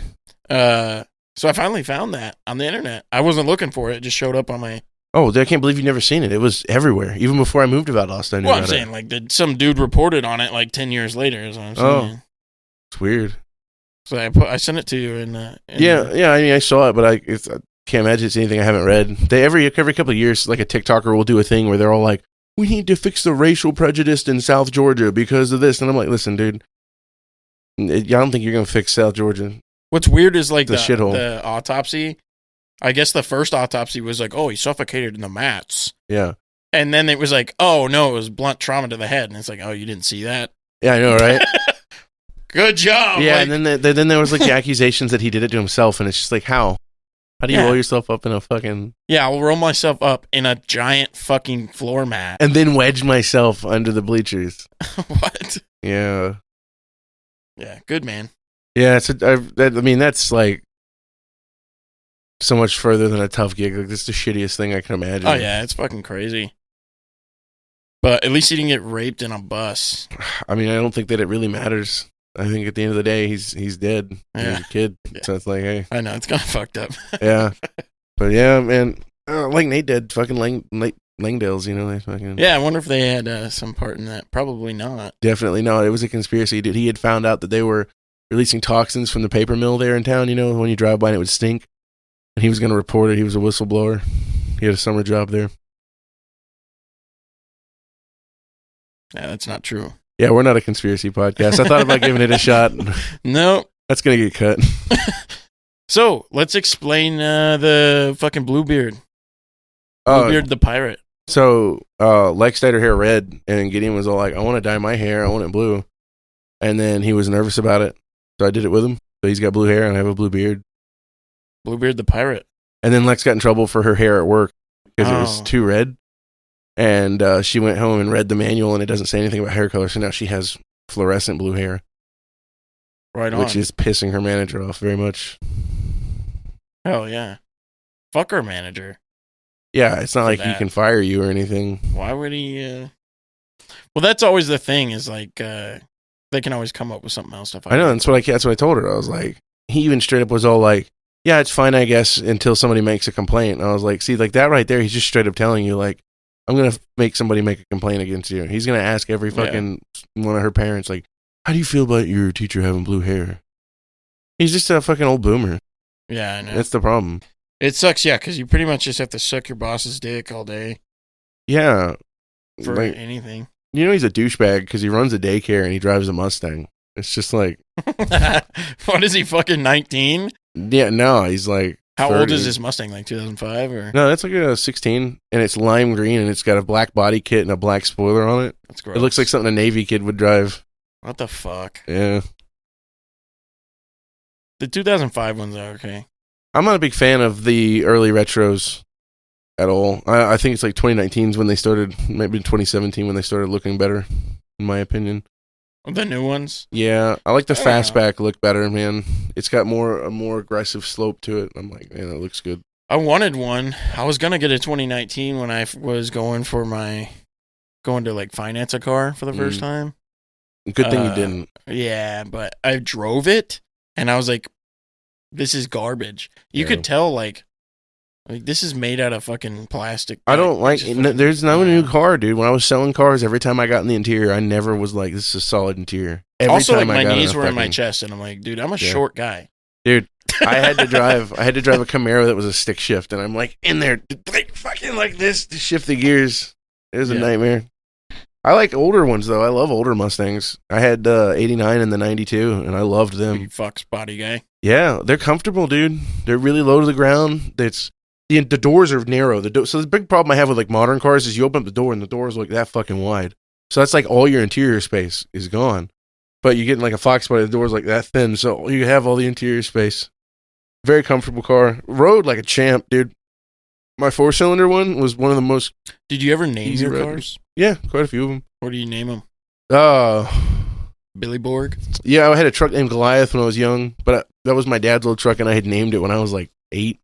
Yeah. So I finally found that on the internet. I wasn't looking for it. It just showed up on my...
Oh, I can't believe you've never seen it. It was everywhere. Even before I moved to Valdosta, I knew
I'm saying, like, some dude reported on it like 10 years later. Is what I'm saying.
It's weird.
So I sent it to you.
Yeah. I mean, I saw it, but I can't imagine it's anything I haven't read. They every couple of years, like a TikToker will do a thing where they're all like, "We need to fix the racial prejudice in South Georgia because of this," and I'm like, "Listen, dude, I don't think you're gonna fix South Georgia."
What's weird is like
the
autopsy. I guess the first autopsy was like, "Oh, he suffocated in the mats."
Yeah,
and then it was like, "Oh no, it was blunt trauma to the head," and it's like, "Oh, you didn't see that?"
Yeah, I know, right?
Good job.
Yeah, like, and then there was like the accusations that he did it to himself, and it's just like, how? How do you roll yourself up in a fucking...
Yeah, I'll roll myself up in a giant fucking floor mat.
And then wedge myself under the bleachers.
What?
Yeah.
Yeah, good man.
Yeah, I mean, that's like so much further than a tough gig. Like, that's the shittiest thing I can imagine.
Oh, yeah, it's fucking crazy. But at least he didn't get raped in a bus.
I mean, I don't think that it really matters. I think at the end of the day, he's dead.
Yeah.
He's a kid. Yeah. So it's like, hey.
I know, it's kind of fucked up.
Yeah. But yeah, man, like Nate did, fucking Langdale's, you know, they fucking...
Yeah, I wonder if they had some part in that. Probably not.
Definitely not. It was a conspiracy. He had found out that they were releasing toxins from the paper mill there in town, you know, when you drive by and it would stink. And he was going to report it. He was a whistleblower. He had a summer job there.
Yeah, that's not true.
Yeah, we're not a conspiracy podcast. I thought about giving it a shot.
No.
That's going to get cut.
So, let's explain the fucking Bluebeard. Bluebeard the pirate.
So, Lex dyed her hair red, and Gideon was all like, I want to dye my hair. I want it blue. And then he was nervous about it. So I did it with him. So he's got blue hair, and I have a blue beard.
Bluebeard the pirate.
And then Lex got in trouble for her hair at work because it was too red. And she went home and read the manual, and it doesn't say anything about hair color. So now she has fluorescent blue hair.
Right on.
Which is pissing her manager off very much.
Hell yeah. Fuck her manager.
Yeah, it's not like he can fire you or anything.
Why would he? Well, that's always the thing is like they can always come up with something else to fire.
I know, that's what I told her. I was like, he even straight up was all like, yeah, it's fine, I guess, until somebody makes a complaint. And I was like, see, like that right there, he's just straight up telling you, like, I'm going to make somebody make a complaint against you. He's going to ask every fucking one of her parents, like, how do you feel about your teacher having blue hair? He's just a fucking old boomer.
Yeah, I know.
That's the problem.
It sucks, yeah, because you pretty much just have to suck your boss's dick all day.
Yeah.
For like, anything.
You know he's a douchebag because he runs a daycare and he drives a Mustang. It's just like...
What is he, fucking 19?
Yeah, no, he's like...
How
30.
old is this Mustang, like 2005? Or
No, that's like a 16, and it's lime green, and it's got a black body kit and a black spoiler on it.
That's gross.
It looks like something a Navy kid would drive.
What the fuck?
Yeah.
The 2005 ones are okay.
I'm not a big fan of the early retros at all. I think it's like 2019 is when they started, maybe 2017 when they started looking better, in my opinion.
The new ones?
Yeah, I like the fastback look better, man. It's got a more aggressive slope to it. I'm like, man, that looks good.
I wanted one. I was going to get a 2019 when I was going to like finance a car for the first time.
Good thing you didn't.
Yeah, but I drove it and I was like, this is garbage. You could tell like this is made out of fucking plastic.
I don't like there's no new car, dude. When I was selling cars, every time I got in the interior, I never was like, this is a solid interior. Every
also,
time
like my knees were in my chest, and I'm like, dude, I'm a short guy.
Dude, I had to drive a Camaro that was a stick shift, and I'm like in there, like fucking like this to shift the gears. It was a nightmare. I like older ones though. I love older Mustangs. I had 89 and the 92, and I loved them.
You fuck spotty guy.
Yeah, they're comfortable, dude. They're really low to the ground. The doors are narrow. So the big problem I have with like modern cars is you open up the door and the door is like that fucking wide. So that's like all your interior space is gone. But you get in like a Fox Body, the door's like that thin, so you have all the interior space. Very comfortable car. Rode like a champ, dude. My 4-cylinder one was one of the most.
Did you ever name your cars?
Yeah, quite a few of them.
What do you name them? Billy Borg?
Yeah, I had a truck named Goliath when I was young, but that was my dad's old truck, and I had named it when I was like 8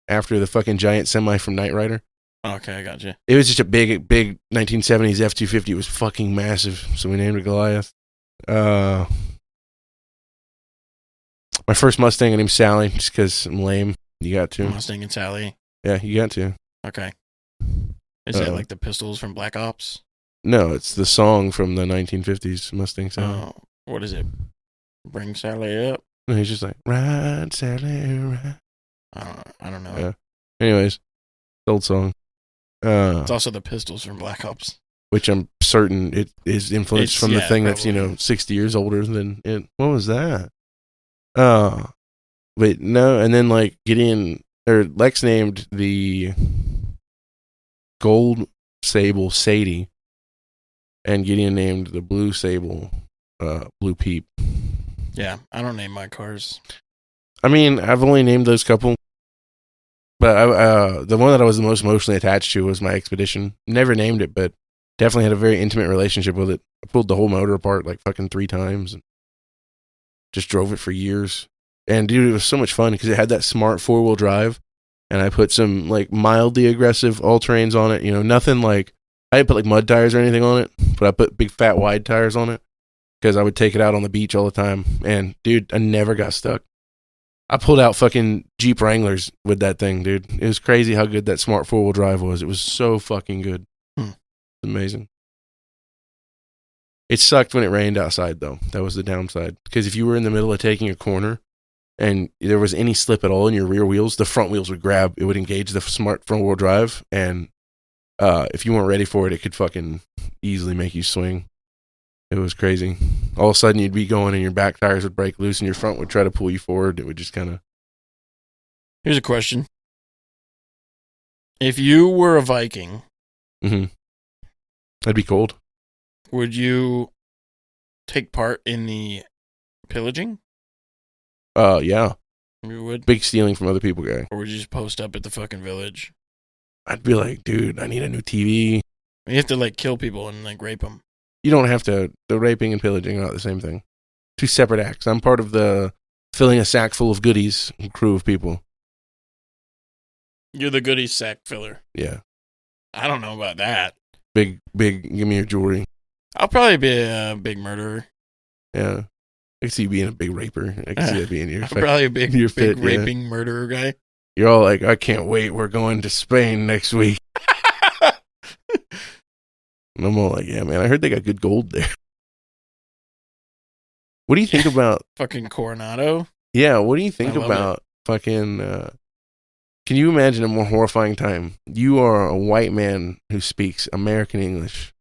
after the fucking giant semi from Knight Rider.
Okay, I got you.
It was just a big 1970s F-250. It was fucking massive, so we named it Goliath. My first Mustang, I named Sally, just because I'm lame. You got to.
Mustang and Sally.
Yeah, you got to.
Okay. Is that like the pistols from Black Ops?
No, it's the song from the 1950s Mustang Sally.
Oh, what is it? Bring Sally up?
No, he's just like, ride, Sally, ride.
I don't know.
Yeah. Anyways, old song.
It's also the pistols from Black Ops.
Which I'm certain it is influenced from the thing probably. That's, 60 years older than it. What was that? But no, and then like Lex named the gold Sable Sadie, and Gideon named the blue Sable Blue Peep.
Yeah, I don't name my cars.
I mean, I've only named those couple, but the one that I was the most emotionally attached to was my Expedition. Never named it, but definitely had a very intimate relationship with it. I pulled the whole motor apart like fucking 3 times and just drove it for years. And dude, it was so much fun because it had that smart 4-wheel drive, and I put some like mildly aggressive all-terrains on it. Nothing like, I didn't put like mud tires or anything on it, but I put big fat wide tires on it because I would take it out on the beach all the time. And dude, I never got stuck. I pulled out fucking Jeep Wranglers with that thing, dude. It was crazy how good that smart 4-wheel drive was. It was so fucking good. Amazing. It sucked when it rained outside, though. That was the downside. Because if you were in the middle of taking a corner and there was any slip at all in your rear wheels, the front wheels would grab. It would engage the smart front-wheel drive, and if you weren't ready for it, it could fucking easily make you swing. It was crazy. All of a sudden, you'd be going and your back tires would break loose and your front would try to pull you forward. It would just kind of...
Here's a question. If you were a Viking...
Mm-hmm. That'd be cold.
Would you take part in the pillaging?
Yeah.
You would?
Big stealing from other people guy.
Or would you just post up at the fucking village?
I'd be like, dude, I need a new TV.
You have to, like, kill people and, like, rape them.
You don't have to. The raping and pillaging are not the same thing. Two separate acts. I'm part of the filling a sack full of goodies crew of people.
You're the goodies sack filler.
Yeah.
I don't know about that.
Big, give me your jewelry.
I'll probably be a big murderer.
Yeah. I can see you being a big raper. I can see that being your
I'm probably a big
fit,
raping murderer guy.
You're all like, I can't wait. We're going to Spain next week. And I'm all like, yeah, man, I heard they got good gold there. What do you think about...
Fucking Coronado?
Yeah, what do you think about fucking... can you imagine a more horrifying time? You are a white man who speaks American English.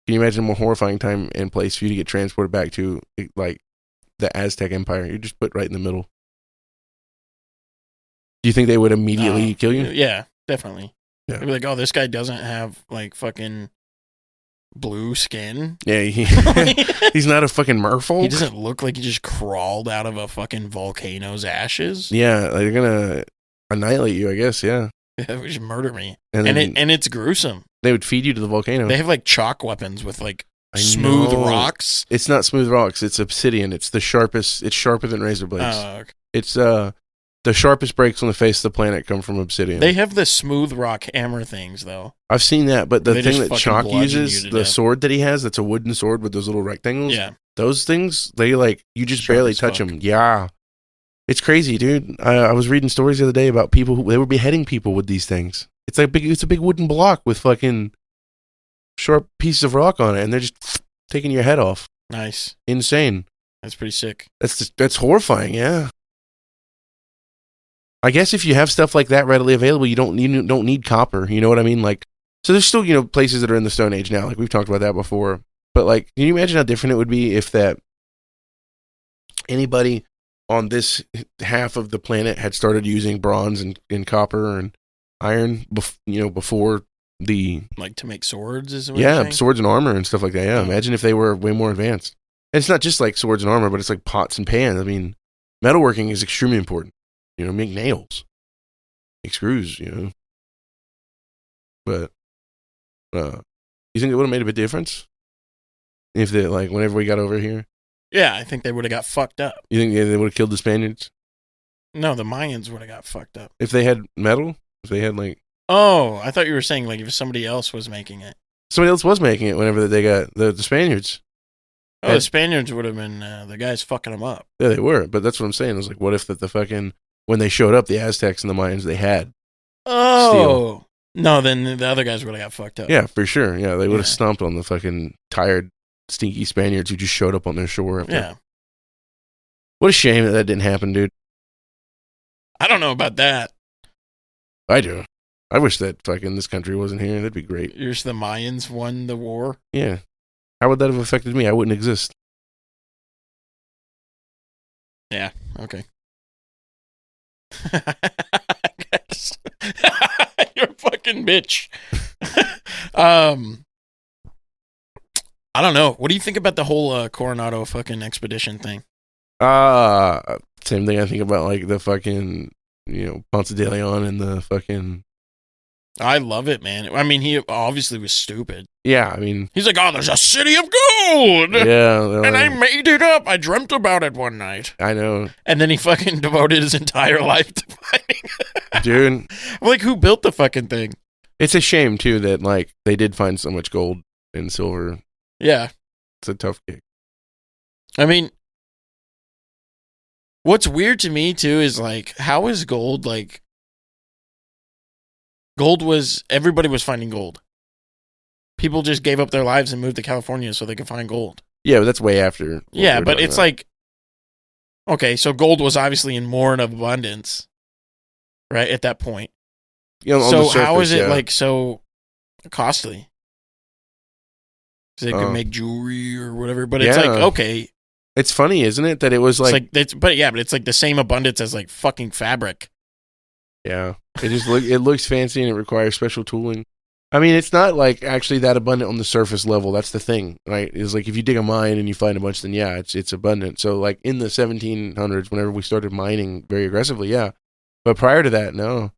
Can you imagine a more horrifying time and place for you to get transported back to, like, the Aztec Empire? You're just put right in the middle. Do you think they would immediately kill you?
Yeah, definitely.
Yeah.
They'd be like, oh, this guy doesn't have, like, fucking blue skin.
Yeah, he's not a fucking merfolk.
He doesn't look like he just crawled out of a fucking volcano's ashes.
Yeah, they're gonna annihilate you, I guess, yeah.
Yeah, just murder me.
And
it's gruesome.
They would feed you to the volcano.
They have, like, chalk weapons with, like, smooth rocks.
It's not smooth rocks, it's obsidian. It's the sharpest, it's sharper than razor blades.
Oh, okay.
It's, the sharpest breaks on the face of the planet come from obsidian.
They have the smooth rock hammer things, though.
I've seen that, but the thing that Chalk uses, the
death.
sword that he has, that's a wooden sword with those little rectangles.
Yeah.
Those things, they like, you just barely touch them. Yeah. It's crazy, dude. I was reading stories the other day about people they were beheading people with these things. It's a big wooden block with fucking sharp pieces of rock on it, and they're just taking your head off.
Nice.
Insane.
That's pretty sick.
That's horrifying, yeah. I guess if you have stuff like that readily available, you don't need copper. You know what I mean? Like, so there's still, places that are in the Stone Age now. Like, we've talked about that before. But, like, can you imagine how different it would be if that anybody on this half of the planet had started using bronze and copper and iron, before the...
Like, to make swords, is what you're saying?
Swords and armor and stuff like that, yeah. Imagine if they were way more advanced. And it's not just, like, swords and armor, but it's, like, pots and pans. I mean, metalworking is extremely important. Make nails, make screws, But, you think it would have made a big difference if they, like, whenever we got over here?
Yeah, I think they would have got fucked up.
You think they would have killed the Spaniards?
No, the Mayans would have got fucked up.
If they had metal? If they had, like...
Oh, I thought you were saying, like, if somebody else was making it.
Somebody else was making it whenever they got the Spaniards.
Oh, the Spaniards would have been the guys fucking them up.
Yeah, they were, but that's what I'm saying. It was like, what if the fucking... When they showed up, the Aztecs and the Mayans, they had steel.
No, then the other guys would have got fucked up.
Yeah, for sure. Yeah, they would have stomped on the fucking tired, stinky Spaniards who just showed up on their shore.
Yeah.
What a shame that didn't happen, dude.
I don't know about that.
I do. I wish that fucking this country wasn't here. That'd be great.
You're the Mayans won the war?
Yeah. How would that have affected me? I wouldn't exist.
Yeah, okay. You're a fucking bitch. I don't know. What do you think about the whole Coronado fucking expedition thing?
Same thing I think about, like, the fucking, Ponce de Leon and the fucking...
I love it, man. I mean, he obviously was stupid.
Yeah, I mean...
He's like, oh, there's a city of gold!
Yeah.
And I made it up. I dreamt about it one night.
I know.
And then he fucking devoted his entire life to finding it.
Dude.
I'm like, who built the fucking thing?
It's a shame, too, that, like, they did find so much gold and silver.
Yeah.
It's a tough gig.
I mean, what's weird to me, too, is, like, how is gold, like... Everybody was finding gold. People just gave up their lives and moved to California so they could find gold.
Yeah, but that's way after.
Yeah, but it's like, okay, so gold was obviously in more in abundance, right, at that point. So how is it, like, so costly? Because they could make jewelry or whatever, but it's like, okay.
It's funny, isn't it, that it was like...
but it's like the same abundance as, like, fucking fabric.
Yeah. It looks fancy and it requires special tooling. I mean, it's not like actually that abundant on the surface level. That's the thing, right? It's like if you dig a mine and you find a bunch, then yeah, it's abundant. So like in the 1700s, whenever we started mining very aggressively, yeah. But prior to that, no.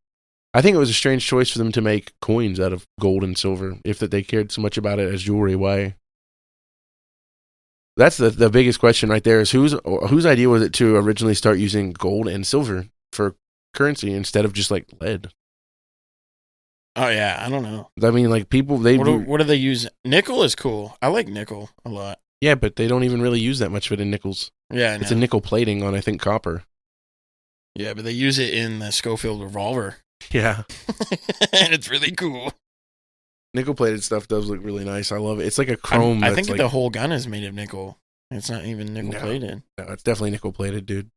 I think it was a strange choice for them to make coins out of gold and silver, if that they cared so much about it as jewelry. Why? That's the biggest question right there. Is whose idea was it to originally start using gold and silver for currency instead of just like lead?
Oh yeah, I don't know.
I mean, like people,
what do they use? Nickel is cool. I like nickel a lot.
Yeah, but they don't even really use that much of it in nickels.
Yeah,
it's a nickel plating on, I think, copper.
Yeah, but they use it in the Schofield revolver.
Yeah,
and it's really cool.
Nickel plated stuff does look really nice. I love it. It's like a chrome.
I think the whole gun is made of nickel. It's not even nickel plated.
No, it's definitely nickel plated, dude.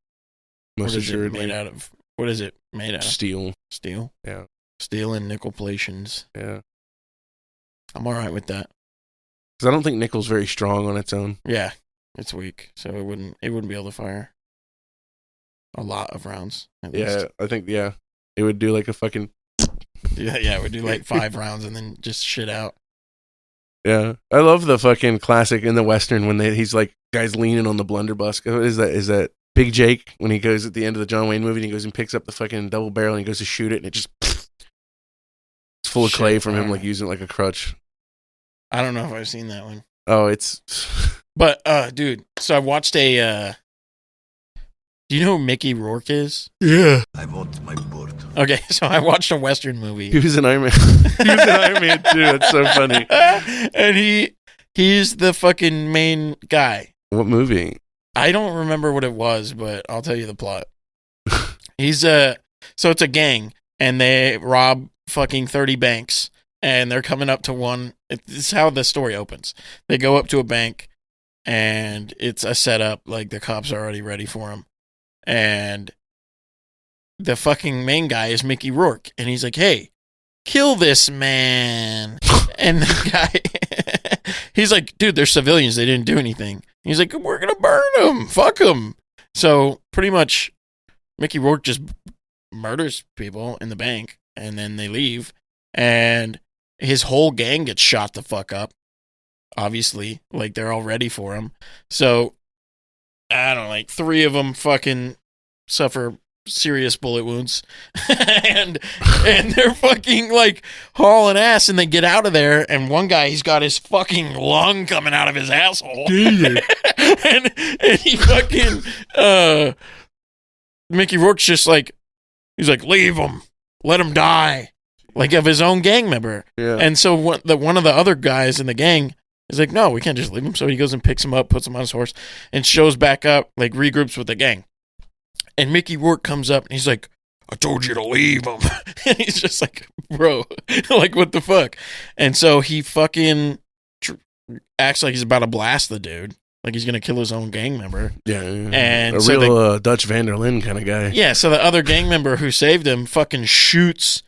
Most assuredly. Made out of? What is it made out of?
Steel.
Steel.
Yeah.
Steel and nickel plations.
Yeah.
I'm all right with that.
Because I don't think nickel's very strong on its own.
Yeah, it's weak, so it wouldn't be able to fire a lot of rounds. At least.
I think it would do like a fucking.
Yeah, it would do like 5 rounds and then just shit out.
Yeah, I love the fucking classic in the Western when he's like guys leaning on the blunderbuss. What is that? Is that Big Jake when he goes at the end of the John Wayne movie and he goes and picks up the fucking double barrel and he goes to shoot it and it just it's full of clay from him like using it like a crutch.
I don't know if I've seen that one.
Oh, it's.
But dude, so I watched a. Do you know who Mickey Rourke is?
Yeah.
I want my board.
Okay, so I watched a Western movie.
He was an Iron Man. He was an Iron Man too. That's so funny.
And he's the fucking main guy.
What movie?
I don't remember what it was, but I'll tell you the plot. So it's a gang, and they rob fucking 30 banks, and they're coming up to one. It's how the story opens. They go up to a bank, and it's a setup. Like the cops are already ready for them. And the fucking main guy is Mickey Rourke. And he's like, hey, kill this man. And the guy, he's like, dude, they're civilians. They didn't do anything. He's like, we're going to burn them. Fuck them. So pretty much Mickey Rourke just murders people in the bank. And then they leave. And his whole gang gets shot the fuck up. Obviously. Like, they're all ready for him. So I don't know, like 3 of them fucking suffer serious bullet wounds. and they're fucking like hauling ass and they get out of there. And one guy, he's got his fucking lung coming out of his asshole. and he fucking, Mickey Rourke's just like, he's like, leave him, let him die. Like of his own gang member.
Yeah.
And so one of the other guys in the gang, he's like, no, we can't just leave him. So he goes and picks him up, puts him on his horse, and shows back up, like regroups with the gang. And Mickey Rourke comes up and he's like, I told you to leave him. And he's just like, bro, like what the fuck? And so he fucking acts like he's about to blast the dude. Like he's going to kill his own gang member.
Yeah.
And
a
so
real Dutch Van der Linde kind of guy.
Yeah, so the other gang member who saved him fucking shoots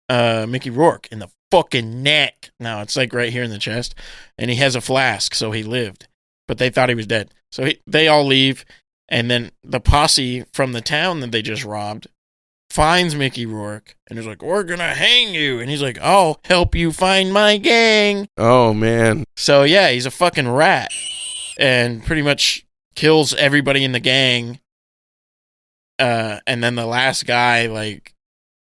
Mickey Rourke in the fucking neck. Now it's like right here in the chest, and he has a flask, so he lived. But they thought he was dead. So they all leave, and then the posse from the town that they just robbed finds Mickey Rourke, and is like, we're gonna hang you. And he's like, I'll help you find my gang.
Oh, man.
So yeah, he's a fucking rat, and pretty much kills everybody in the gang. And then the last guy, like...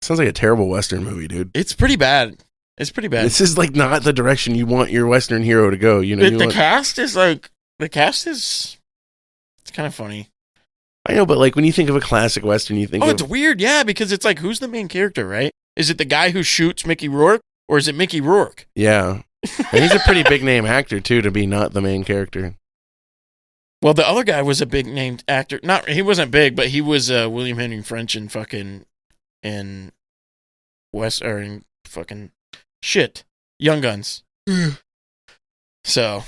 Sounds like a terrible Western movie, dude.
It's pretty bad. It's pretty bad.
This is like not the direction you want your Western hero to go. You know,
the cast is like... The cast is... It's kind of funny.
I know, but like when you think of a classic Western, you think
it's weird, yeah, because it's like, who's the main character, right? Is it the guy who shoots Mickey Rourke, or is it Mickey Rourke?
Yeah. And he's a pretty big name actor, too, to be not the main character.
Well, the other guy was a big named actor. He wasn't big, but he was William Henry French in fucking... in fucking shit, Young Guns. So,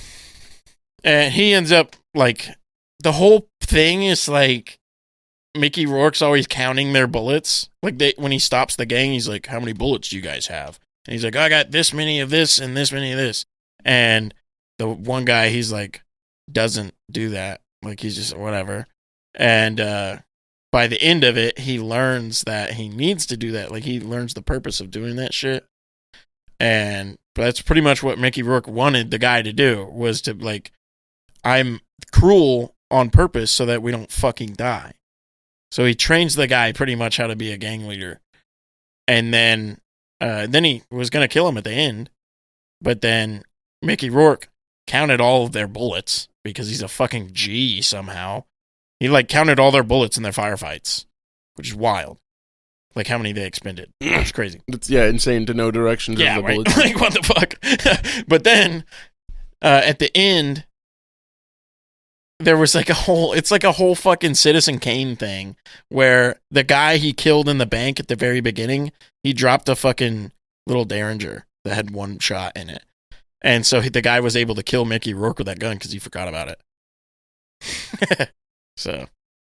and he ends up like, the whole thing is like Mickey Rourke's always counting their bullets. Like when he stops the gang, he's like, how many bullets do you guys have? And he's like, I got this many of this and this many of this. And the one guy, he's like, doesn't do that. Like he's just whatever. And by the end of it, he learns that he needs to do that. Like he learns the purpose of doing that shit. And that's pretty much what Mickey Rourke wanted the guy to do, was to, like, I'm cruel on purpose so that we don't fucking die. So he trains the guy pretty much how to be a gang leader. And then he was going to kill him at the end. But then Mickey Rourke counted all of their bullets because he's a fucking G somehow. He, like, counted all their bullets in their firefights, which is wild. Like, how many they expended. It's crazy.
It's, insane to know directions of the
right?
bullets.
Like, what the fuck? But then, at the end, there was like it's like a whole fucking Citizen Kane thing where the guy he killed in the bank at the very beginning, he dropped a fucking little Derringer that had one shot in it. And so the guy was able to kill Mickey Rourke with that gun because he forgot about it. So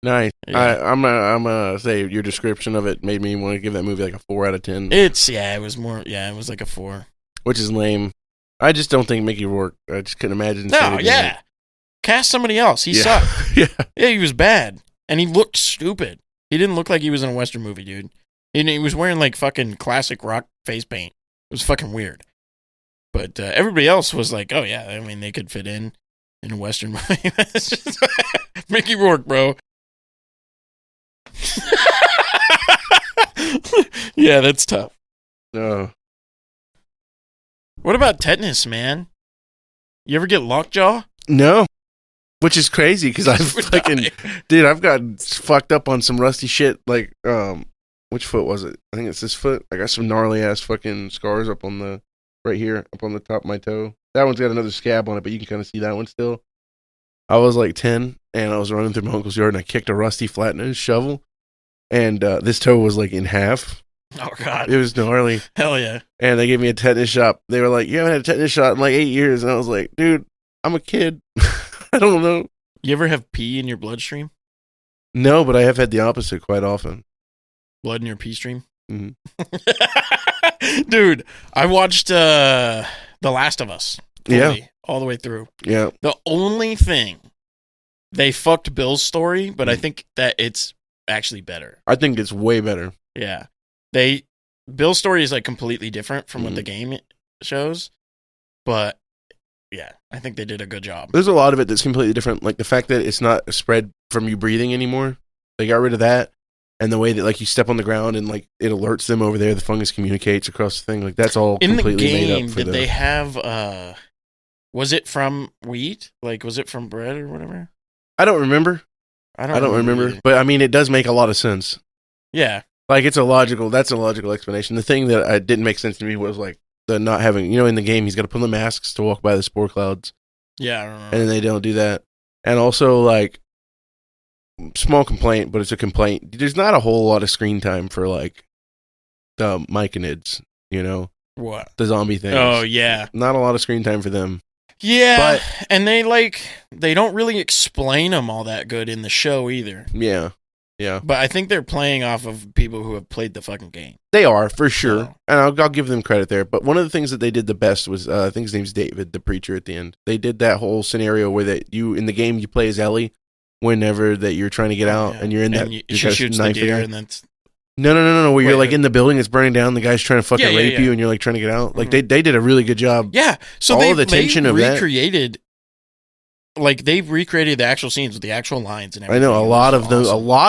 nice.
Yeah.
I'm gonna say your description of it made me want to give that movie like a 4 out of 10.
It was like a 4.
Which is lame. I just don't think Mickey Rourke. I just couldn't imagine.
No, yeah. Cast somebody else. He sucked.
Yeah,
he was bad, and he looked stupid. He didn't look like he was in a Western movie, dude. He was wearing like fucking classic rock face paint. It was fucking weird. But everybody else was like, oh yeah, I mean they could fit in a Western movie. It's just Mickey Rourke, bro. Yeah, that's tough.
No.
What about tetanus, man? You ever get lockjaw?
No. Which is crazy because I've gotten fucked up on some rusty shit. Like, which foot was it? I think it's this foot. I got some gnarly ass fucking scars up on right here, up on the top of my toe. That one's got another scab on it, but you can kind of see that one still. I was like 10 and I was running through my uncle's yard and I kicked a rusty flat nose shovel. And this toe was like in half.
Oh, God.
It was gnarly.
Hell yeah.
And they gave me a tetanus shot. They were like, you haven't had a tetanus shot in like 8 years. And I was like, dude, I'm a kid. I don't know.
You ever have pee in your bloodstream?
No, but I have had the opposite quite often.
Blood in your pee stream?
Mm-hmm.
Dude, I watched The Last of Us. Fully, all the way through.
Yeah.
The only thing, they fucked Bill's story, but I think that it's actually better.
I think it's way better.
Yeah. Bill's story is like completely different from what the game shows, but yeah, I think they did a good job.
There's a lot of it that's completely different. Like the fact that it's not spread from you breathing anymore. They got rid of that. And the way that like you step on the ground and like it alerts them over there, the fungus communicates across the thing. Like that's all
in
completely
the game.
made up for
did they have? Was it from wheat? Like was it from bread or whatever?
I don't remember.
I don't remember.
Either. But I mean, it does make a lot of sense.
Yeah,
like that's a logical explanation. The thing that didn't make sense to me was like the not having, in the game, he's got to put on the masks to walk by the spore clouds.
Yeah, I don't know.
And then they don't do that. And also, like, small complaint, but it's a complaint. There's not a whole lot of screen time for, like, the myconids,
What?
The zombie things.
Oh, yeah.
Not a lot of screen time for them.
Yeah, and they don't really explain them all that good in the show either.
Yeah. Yeah.
But I think they're playing off of people who have played the fucking game.
They are, for sure. So. And I'll give them credit there. But one of the things that they did the best was, I think his name's David, the preacher at the end. They did that whole scenario where in the game, you play as Ellie whenever that you're trying to get out and you're in that.
She shoots the deer and that's...
No. Where you're like in the building, it's burning down. The guy's trying to fucking rape you and you're like trying to get out. Like they did a really good job.
Yeah. So
all the tension of that.
Like they've recreated the actual scenes with the actual lines and everything.
I know a lot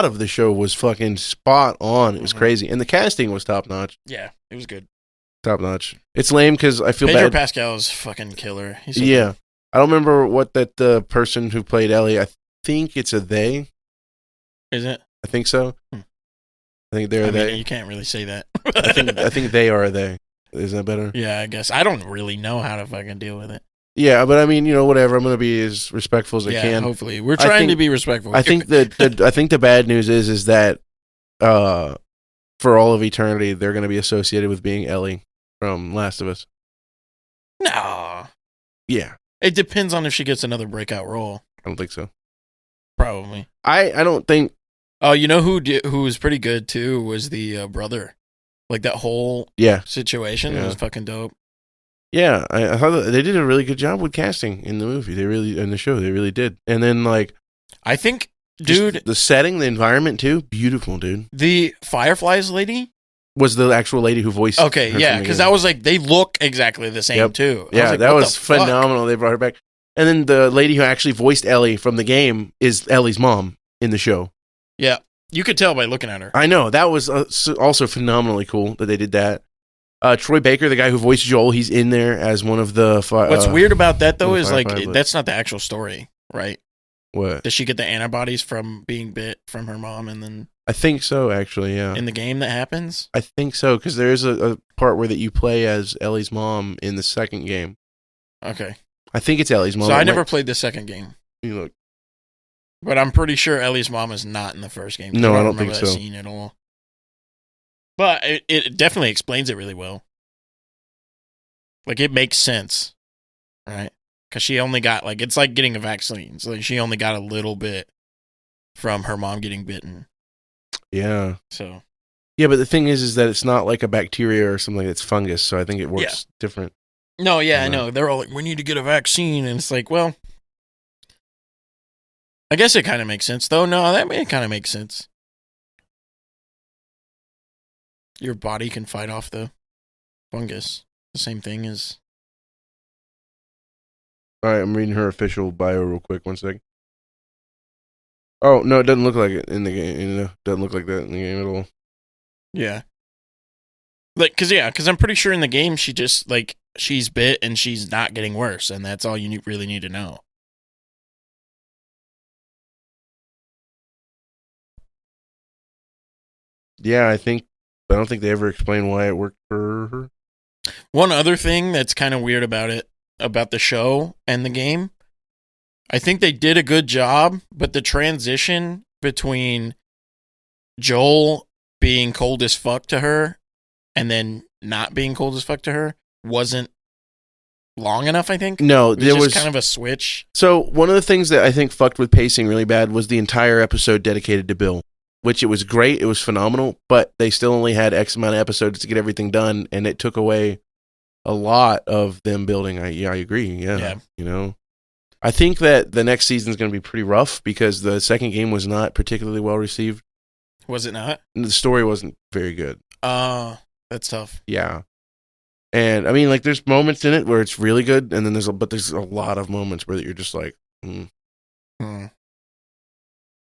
of the show was fucking spot on. It was crazy, and the casting was top notch.
Yeah, it was good.
Top notch. It's lame because I feel
Pedro
bad.
Pascal is fucking killer. He's
good. I don't remember what the person who played Ellie. I think it's a they.
Is it?
I think so. I think they're they.
You can't really say that.
I think they are a they. Is that better?
Yeah, I guess. I don't really know how to fucking deal with it.
Yeah, but I mean, whatever. I'm going to be as respectful as I can.
Hopefully, we're trying to be respectful.
I think the bad news is that for all of eternity, they're going to be associated with being Ellie from Last of Us.
No.
Yeah.
It depends on if she gets another breakout role.
I don't think so.
Probably.
I don't think.
Oh, who was pretty good too was the brother. Like that whole situation was fucking dope.
Yeah, I thought they did a really good job with casting in the movie. In the show, they really did. And then, like,
I think, dude,
the setting, the environment too, beautiful, dude.
The Fireflies lady,
was the actual lady who voiced.
Okay,
her
yeah,
from the
because
game.
I was like, they look exactly the same too. I
Yeah,
like,
that
what
was
the fuck?
phenomenal. They brought her back, and then the lady who actually voiced Ellie from the game is Ellie's mom in the show.
Yeah, you could tell by looking at her.
I know that was also phenomenally cool that they did that. Troy Baker, the guy who voiced Joel, he's in there as one of the.
What's weird about that though is like
but-
that's not the actual story, right?
What?
Does she get the antibodies from being bit from her mom, and then
I think so, actually. Yeah,
in the game that happens?
I think so because there's a part where that you play as Ellie's mom in the second game.
Okay,
I think it's Ellie's mom.
so I never played the second game,
You look.
but I'm pretty sure Ellie's mom is not in the first game.
No, I don't
remember
think
that
so.
scene at all. But it definitely explains it really well. Like, it makes sense, right? Because she only got, like, it's like getting a vaccine. So like, she only got a little bit from her mom getting bitten.
Yeah.
So,
Yeah, but the thing is that it's not like a bacteria or something. It's fungus, so I think it works different.
no, yeah, I
Yeah.
know. They're all like, we need to get a vaccine. And it's like, well, I guess it kind of makes sense, though. No, it kind of makes sense. Your body can fight off the fungus. The same thing as...
All right, I'm reading her official bio real quick. 1 second. Oh no, it doesn't look like it in the game. It doesn't look like that in the game at all.
Yeah. Like, because I'm pretty sure in the game she just, like, she's bit and she's not getting worse, and that's all you really need to know.
Yeah, I don't think they ever explain why it worked for her.
One other thing that's kind of weird about it, about the show and the game, I think they did a good job, but the transition between Joel being cold as fuck to her and then not being cold as fuck to her wasn't long enough, I think.
No,
It
there
was
was
just kind of a switch.
So one of the things that I think fucked with pacing really bad was the entire episode dedicated to Bill, which it was great, it was phenomenal, but they still only had X amount of episodes to get everything done, and it took away a lot of them building. I agree. Yeah. You know, I think that the next season is going to be pretty rough because the second game was not particularly well received.
Was it not?
And the story wasn't very good.
That's tough.
Yeah. And I mean, like, there's moments in it where it's really good, and then there's a lot of moments where you're just like, But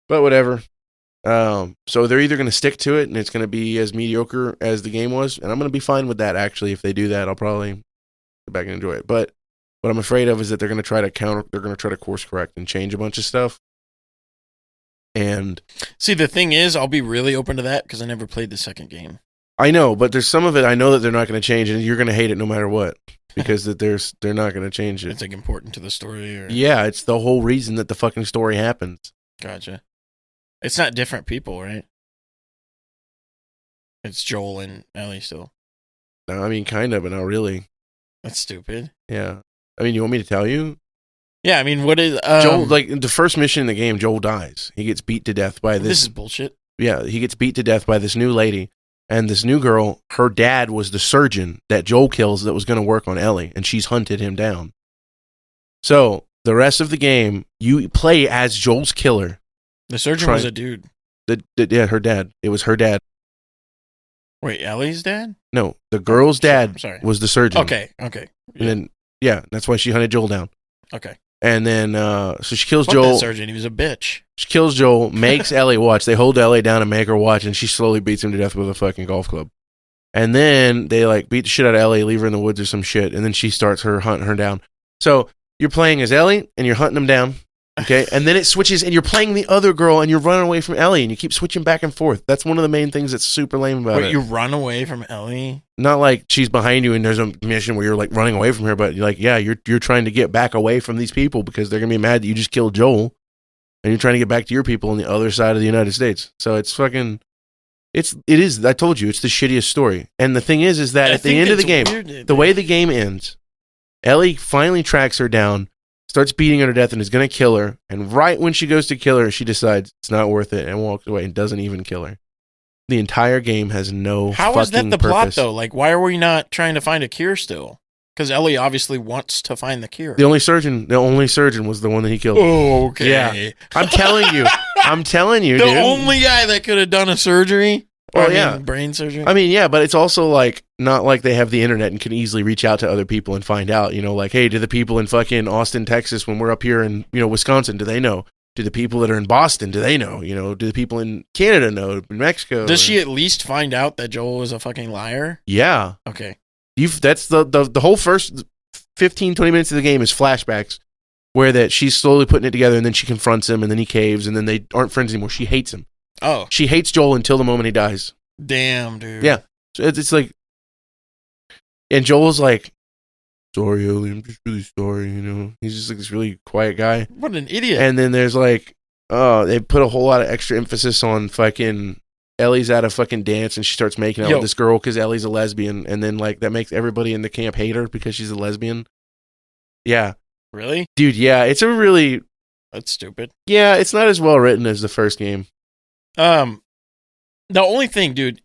whatever. So they're either going to stick to it, and it's going to be as mediocre as the game was, and I'm going to be fine with that. Actually, if they do that, I'll probably go back and enjoy it. But what I'm afraid of is that they're going to try to course correct and change a bunch of stuff. And
see, the thing is, I'll be really open to that because I never played the second game.
I know, but there's some of it I know that they're not going to change, and you're going to hate it no matter what because they're not going to change it.
It's like important to the story, or
Yeah, it's the whole reason that the fucking story happens.
Gotcha. It's not different people, right? It's Joel and Ellie still.
No, I mean, kind of, but not really.
That's stupid.
Yeah. I mean, you want me to tell you?
Yeah, I mean, what is...
Joel, like, the first mission in the game, Joel dies. He gets beat to death by this...
This is bullshit.
Yeah, he gets beat to death by this new lady. And this new girl, her dad was the surgeon that Joel kills that was going to work on Ellie, and she's hunted him down. So, the rest of the game, you play as Joel's killer.
The surgeon was a dude.
Yeah, her dad. It was her dad.
Wait, Ellie's dad?
No, the girl's dad
sorry.
was the surgeon.
Okay.
And then, yeah, that's why she hunted Joel down.
Okay.
And then, so she kills
Fuck
Joel.
that surgeon, he was a bitch.
She kills Joel, makes Ellie watch. They hold Ellie down and make her watch, and she slowly beats him to death with a fucking golf club. And then they, like, beat the shit out of Ellie, leave her in the woods or some shit, and then she starts hunting her down. So you're playing as Ellie, and you're hunting them down, okay? And then it switches, and you're playing the other girl, and you're running away from Ellie, and you keep switching back and forth. That's one of the main things that's super lame about it.
Wait, you run away from Ellie?
Not like she's behind you and there's a mission where you're like running away from her, but you're like, yeah, you're trying to get back away from these people because they're gonna be mad that you just killed Joel, and you're trying to get back to your people on the other side of the United States. So it's fucking, it is. I told you, it's the shittiest story. And the thing is that at the end of the game, the way the game ends, Ellie finally tracks her down, starts beating her to death, and is gonna kill her. And right when she goes to kill her, she decides it's not worth it and walks away and doesn't even kill her. The entire game has no
How is that the
purpose.
plot, though? Like, why are we not trying to find a cure still? Because Ellie obviously wants to find the cure.
The only surgeon was the one that he killed.
Oh, okay.
Yeah. I'm telling you,
the
dude.
only guy that could have done a surgery? brain surgery.
I mean, yeah, but it's also like not like they have the internet and can easily reach out to other people and find out, like, hey, do the people in fucking Austin, Texas, when we're up here in, Wisconsin, do they know? Do the people that are in Boston, do they know? Do the people in Canada know? In Mexico?
Does she at least find out that Joel is a fucking liar?
Yeah.
Okay.
That's the whole first 15, 20 minutes of the game is flashbacks where that she's slowly putting it together, and then she confronts him, and then he caves, and then they aren't friends anymore. She hates him.
Oh.
She hates Joel until the moment he dies.
Damn, dude.
Yeah. So it's like, and Joel's like, sorry, Ellie, I'm just really sorry, He's just like this really quiet guy.
What an idiot.
And then there's like, they put a whole lot of extra emphasis on fucking Ellie's at a fucking dance, and she starts making out with this girl because Ellie's a lesbian, and then like that makes everybody in the camp hate her because she's a lesbian. Yeah.
Really?
Dude, yeah, it's a really...
That's stupid.
Yeah, it's not as well written as the first game.
The only thing, dude,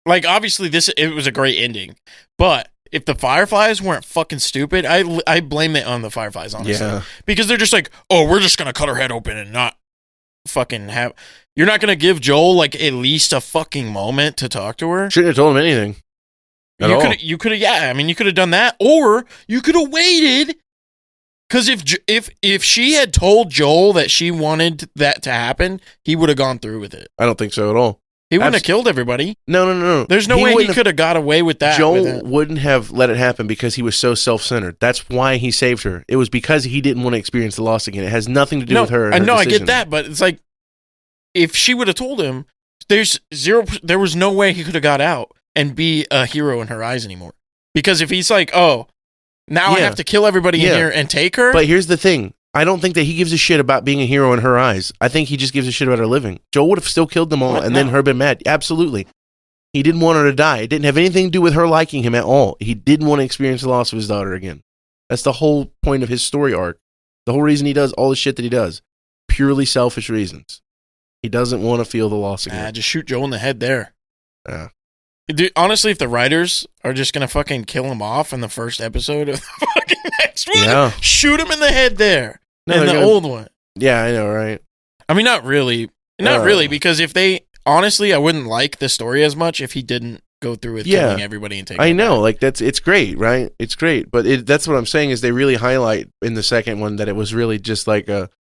like, obviously it was a great ending, but if the Fireflies weren't fucking stupid, I blame it on the Fireflies, honestly.
Yeah.
Because they're just like, oh, we're just gonna cut her head open and not fucking have... You're not gonna give Joel, like, at least a fucking moment to talk to her?
Shouldn't have told him anything.
You could have, yeah, I mean, you could have done that, or you could have waited... Because if she had told Joel that she wanted that to happen, he would have gone through with it.
I don't think so at all.
He wouldn't have killed everybody.
No.
There's no way he could have got away with that.
Joel wouldn't have let it happen because he was so self-centered. That's why he saved her. It was because he didn't want to experience the loss again. It has nothing to do with her.
I know, I get that, but it's like, if she would have told him, there was no way he could have got out and be a hero in her eyes anymore. Because if he's like, oh, now I have to kill everybody in here and take her.
But here's the thing. I don't think that he gives a shit about being a hero in her eyes. I think he just gives a shit about her living. Joel would have still killed them all then her been mad. Absolutely. He didn't want her to die. It didn't have anything to do with her liking him at all. He didn't want to experience the loss of his daughter again. That's the whole point of his story arc. The whole reason he does all the shit that he does. Purely selfish reasons. He doesn't want to feel the loss again.
Just shoot Joel in the head there.
Yeah.
Dude, honestly, if the writers are just going to fucking kill him off in the first episode of the fucking next one, shoot him in the head there. In the old one.
Yeah, I know, right?
I mean, not really. Not really, because if they... Honestly, I wouldn't like the story as much if he didn't go through with killing everybody and taking
I know, like, it's great, right? It's great. But that's what I'm saying is they really highlight in the second one that it was really just like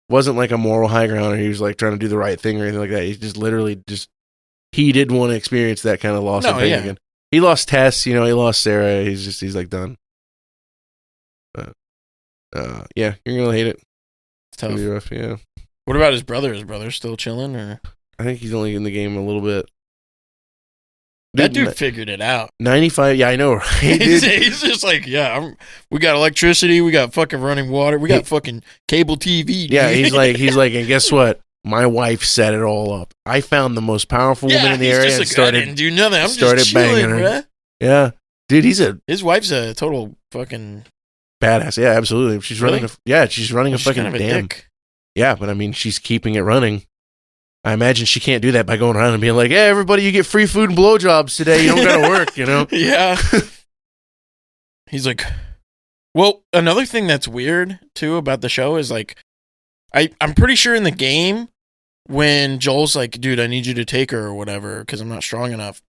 wasn't like a moral high ground or he was like trying to do the right thing or anything like that. He just literally he didn't want to experience that kind of loss and pain again. He lost Tess, he lost Sarah. He's like done. Yeah, you're gonna hate it.
It's tough.
It's gonna be rough, yeah.
What about his brother? Is brother still chilling, or?
I think he's only in the game a little bit.
That dude figured it out.
95, yeah, I know, right?
He's just like, we got electricity, we got fucking running water, we got fucking cable TV. Dude.
Yeah, he's like, and guess what? My wife set it all up. I found the most powerful woman in the area and started.
I didn't do nothing. I'm just chilling,
banging her.
Bruh.
Yeah, dude,
his wife's a total fucking
badass. Yeah, absolutely. She's running. She's running a fucking
kind of
dam.
Dick.
Yeah, but I mean, she's keeping it running. I imagine she can't do that by going around and being like, "Hey, everybody, you get free food and blowjobs today. You don't gotta work,"
Yeah. He's like, well, another thing that's weird too about the show is like, I'm pretty sure in the game when Joel's like, "Dude, I need you to take her or whatever because I'm not strong enough,"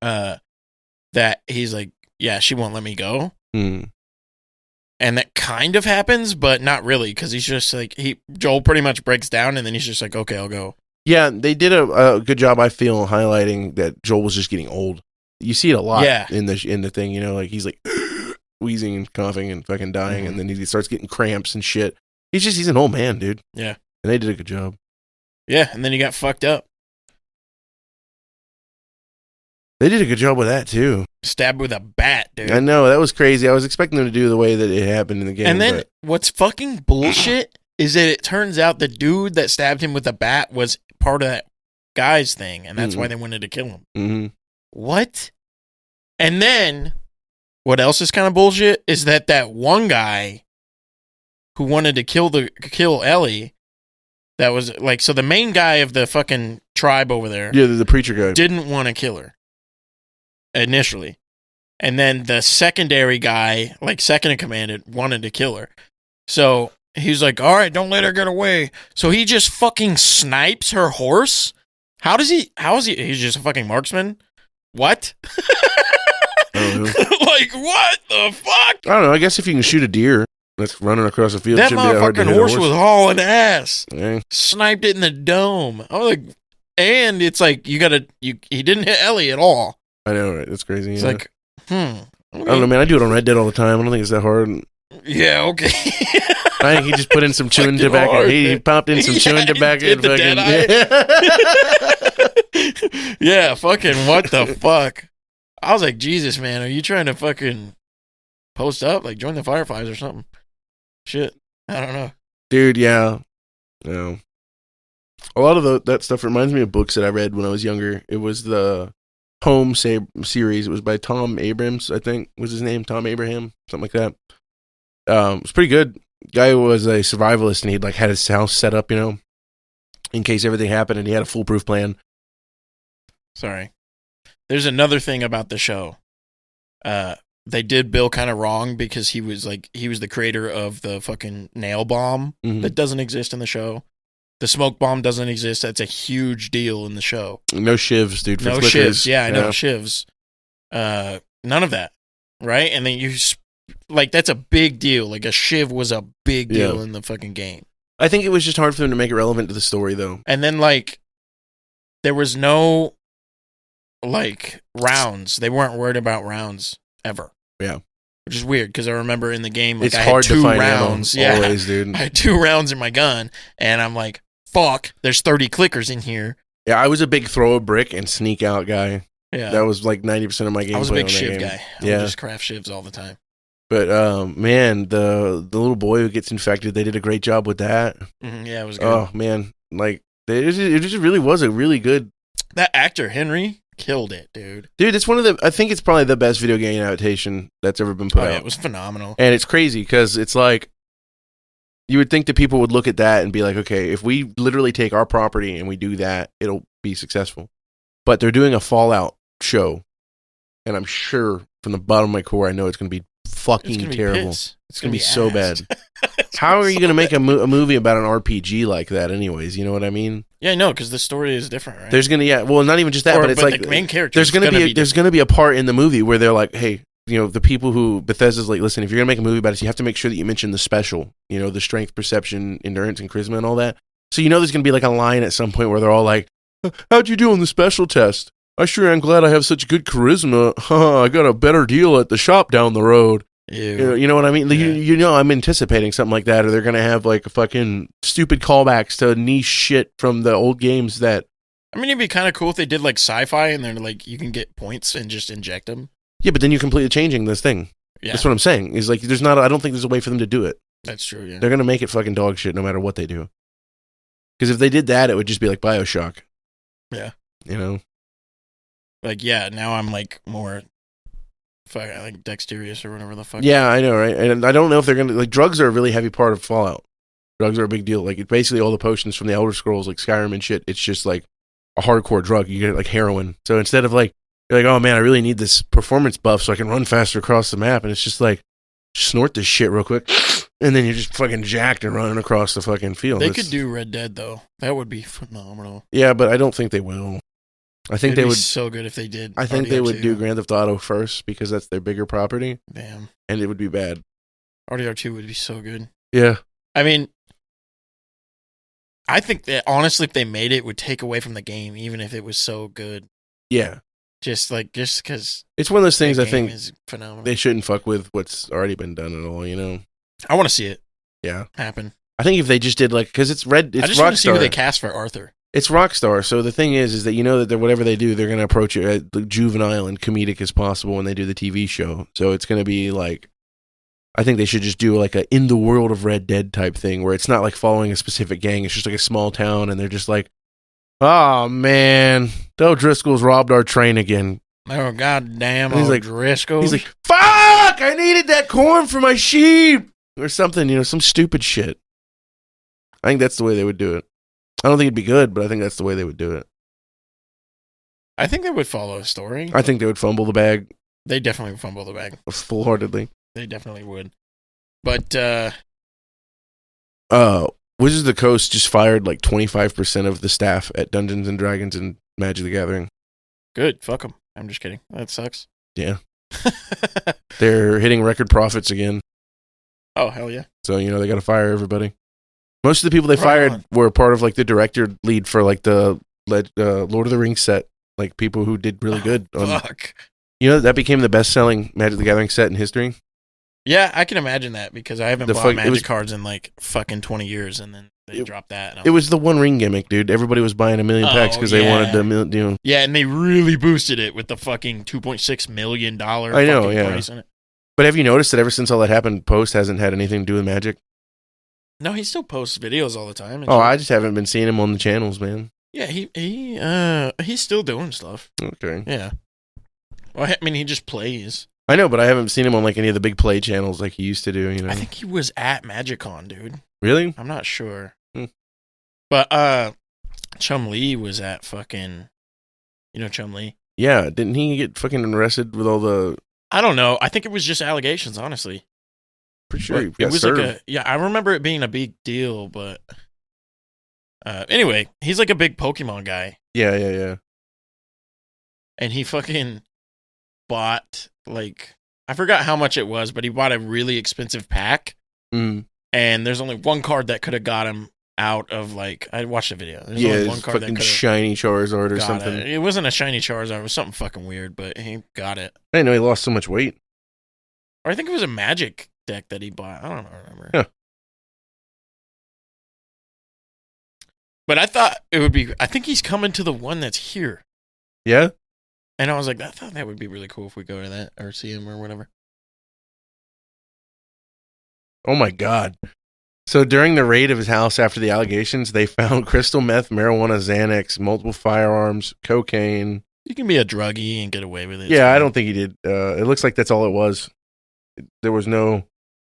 that he's like, "Yeah, she won't let me go." And that kind of happens, but not really, because he's just like Joel pretty much breaks down, and then he's just like, "Okay, I'll go."
Yeah, they did a good job, I feel, highlighting that Joel was just getting old. You see it a lot in the thing, like he's like wheezing and coughing and fucking dying, and then he starts getting cramps and shit. He's an old man, dude.
Yeah,
and they did a good job.
Yeah, and then he got fucked up.
They did a good job with that too.
Stabbed with a bat, dude.
I know, that was crazy. I was expecting them to do the way that it happened in the game.
And then what's fucking bullshit is that it turns out the dude that stabbed him with a bat was part of that guy's thing, and that's why they wanted to kill him. Mm-hmm. What? And then what else is kind of bullshit is that one guy who wanted to kill Ellie, that was like, so the main guy of the fucking tribe over there,
the preacher guy,
didn't want to kill her initially. And then the secondary guy, like second in command, wanted to kill her. So he's like, all right, don't let her get away. So he just fucking snipes her horse. How is he? He's just a fucking marksman? What? Like, what the fuck?
I don't know. I guess if you can shoot a deer that's running across the field,
That
shouldn't be that hard to
motherfucking
hit a
horse was hauling ass.
Yeah.
Sniped it in the dome. I was like, and it's like, he didn't hit Ellie at all.
I know, right? That's crazy.
It's
yeah.
like,
I don't know, man. I do it on Red Dead all the time. I don't think it's that hard.
Yeah, okay.
I think he just put in some chewing tobacco.
Hard,
he popped in some chewing tobacco. And fucking,
yeah, fucking what the fuck? I was like, Jesus, man, are you trying to fucking post up? Like, join the Fireflies or something? Shit. I don't know.
Dude, yeah. No. A lot of that stuff reminds me of books that I read when I was younger. It was the Home series. It was by Tom Abrams, I think was his name. Tom Abraham, something like that. It was pretty good. Guy was a survivalist, and he'd like had his house set up, in case everything happened, and he had a foolproof plan.
Sorry. There's another thing about the show. They did Bill kind of wrong because he was the creator of the fucking nail bomb that doesn't exist in the show. The smoke bomb doesn't exist. That's a huge deal in the show.
No shivs, dude.
No shivs. Yeah, I know shivs. None of that, right? And then that's a big deal. Like a shiv was a big deal in the fucking game.
I think it was just hard for them to make it relevant to the story, though.
And then there was no rounds. They weren't worried about rounds ever.
Yeah.
Which is weird because I remember in the game,
it's
I
hard
had 2
to find
rounds.
Ammo, always, dude.
I had 2 rounds in my gun, and I'm like, fuck, there's 30 clickers in here.
Yeah, I was a big throw a brick and sneak out guy.
Yeah.
That was like 90% of my gameplay.
I was a big shiv
game.
guy. I would just craft shivs all the time.
But, man, the little boy who gets infected, they did a great job with that.
Mm-hmm, yeah, it was good.
Oh, man. Like, it just really was a really good...
That actor, Henry, killed it, dude.
Dude, it's I think it's probably the best video game adaptation that's ever been put out.
Yeah, it was phenomenal.
And it's crazy because it's like, you would think that people would look at that and be like, okay, if we literally take our property and we do that, it'll be successful. But they're doing a Fallout show, and I'm sure from the bottom of my core, I know it's going to be fucking terrible. It's going to be so bad. How are you going to make a movie about an RPG like that anyways? You know what I mean?
Yeah, I know, because the story is different, right?
There's going to, well, not even just that, but it's like,
the main character
there's going to be a part in the movie where they're like, hey, the people who Bethesda's like, listen, if you're going to make a movie about it, you have to make sure that you mention the special, the strength, perception, endurance, and charisma and all that. So there's going to be like a line at some point where they're all like, how'd you do on the special test? I sure am glad I have such good charisma. I got a better deal at the shop down the road. You know what I mean? Yeah. I'm anticipating something like that, or they're going to have like a fucking stupid callbacks to niche shit from the old games that...
I mean, it'd be kind of cool if they did like sci-fi and they're like, you can get points and just inject them.
Yeah, but then you're completely changing this thing. Yeah. That's what I'm saying. Is like, I don't think there's a way for them to do it.
That's true, yeah.
They're going to make it fucking dog shit no matter what they do. Because if they did that, it would just be like BioShock.
Yeah. Like, yeah, now I'm like more... like dexterous or whatever the fuck.
Yeah, I know, right? And I don't know if they're gonna like drugs are a really heavy part of Fallout. Drugs are a big deal. Like it's basically all the potions from the Elder Scrolls, like Skyrim and shit. It's just like a hardcore drug. You get like heroin. So instead of like you're like, oh man, I really need this performance buff so I can run faster across the map, and it's just like snort this shit real quick, and then you're just fucking jacked and running across the fucking field.
They could do Red Dead though. That would be phenomenal.
Yeah, but I don't think they will. I think they would.
So good if they did.
I think they would do Grand Theft Auto first because that's their bigger property.
Damn.
And it would be bad.
RDR2 would be so good.
Yeah.
I mean, I think that honestly, if they made it, would take away from the game, even if it was so good.
Yeah.
Just because
it's one of those things I think
is phenomenal.
They shouldn't fuck with what's already been done at all.
I want to see it.
Yeah.
Happen.
I think if they just did like because it's Red. It's
I just
Rockstar.
want to see who they cast for Arthur.
It's Rockstar, so the thing is that that whatever they do, they're going to approach it as juvenile and comedic as possible when they do the TV show. So it's going to be like, I think they should just do like a in the world of Red Dead type thing where it's not like following a specific gang. It's just like a small town, and they're just like, oh man, the O'Driscolls robbed our train again.
Oh goddamn,
O'Driscolls! He's like, fuck! I needed that corn for my sheep or something. Some stupid shit. I think that's the way they would do it. I don't think it'd be good, but I think that's the way they would do it.
I think they would follow a story.
I think they would fumble the bag.
They definitely would fumble the bag.
Full-heartedly.
They definitely would. But,
Wizards of the Coast just fired like 25% of the staff at Dungeons and Dragons and Magic the Gathering.
Good. Fuck them. I'm just kidding. That sucks.
Yeah. They're hitting record profits again.
Oh, hell yeah.
So, they got to fire everybody. Most of the people they fired were part of like the director lead for like the Lord of the Rings set. Like people who did really good.
Fuck.
That became the best-selling Magic the Gathering set in history.
Yeah, I can imagine that because I haven't bought Magic cards in like fucking 20 years, and then they dropped that.
It was the One Ring gimmick, dude. Everybody was buying 1 million packs because they wanted to,
Yeah, and they really boosted it with the fucking $2.6 million price in it.
But have you noticed that ever since all that happened, Post hasn't had anything to do with Magic?
No, he still posts videos all the time.
I just haven't been seeing him on the channels, man.
Yeah, he's still doing stuff.
Okay.
Yeah. Well, I mean, he just plays.
I know, but I haven't seen him on like any of the big play channels like he used to do.
I think he was at MagicCon, dude.
Really?
I'm not sure. But Chum Lee was at fucking. Chum Lee?
Yeah, didn't he get fucking arrested with all the?
I don't know. I think it was just allegations, honestly.
Pretty sure he
it
got
was
served.
I remember it being a big deal, but anyway, he's like a big Pokemon guy.
Yeah.
And he fucking bought like I forgot how much it was, but he bought a really expensive pack.
Mm.
And there's only one card that could have got him out of like I watched the video. There's only one card
fucking shiny Charizard or something.
It wasn't a shiny Charizard. It was something fucking weird, but he got it.
I didn't know he lost so much weight.
Or I think it was a Magic deck that he bought. I don't remember.
Huh.
But I thought it would be. I think he's coming to the one that's here.
Yeah.
And I was like, I thought that would be really cool if we go to that or see him or whatever.
Oh my God. So during the raid of his house after the allegations, they found crystal meth, marijuana, Xanax, multiple firearms, cocaine.
You can be a druggie and get away with it.
Yeah, I don't think he did. It looks like that's all it was. There was no.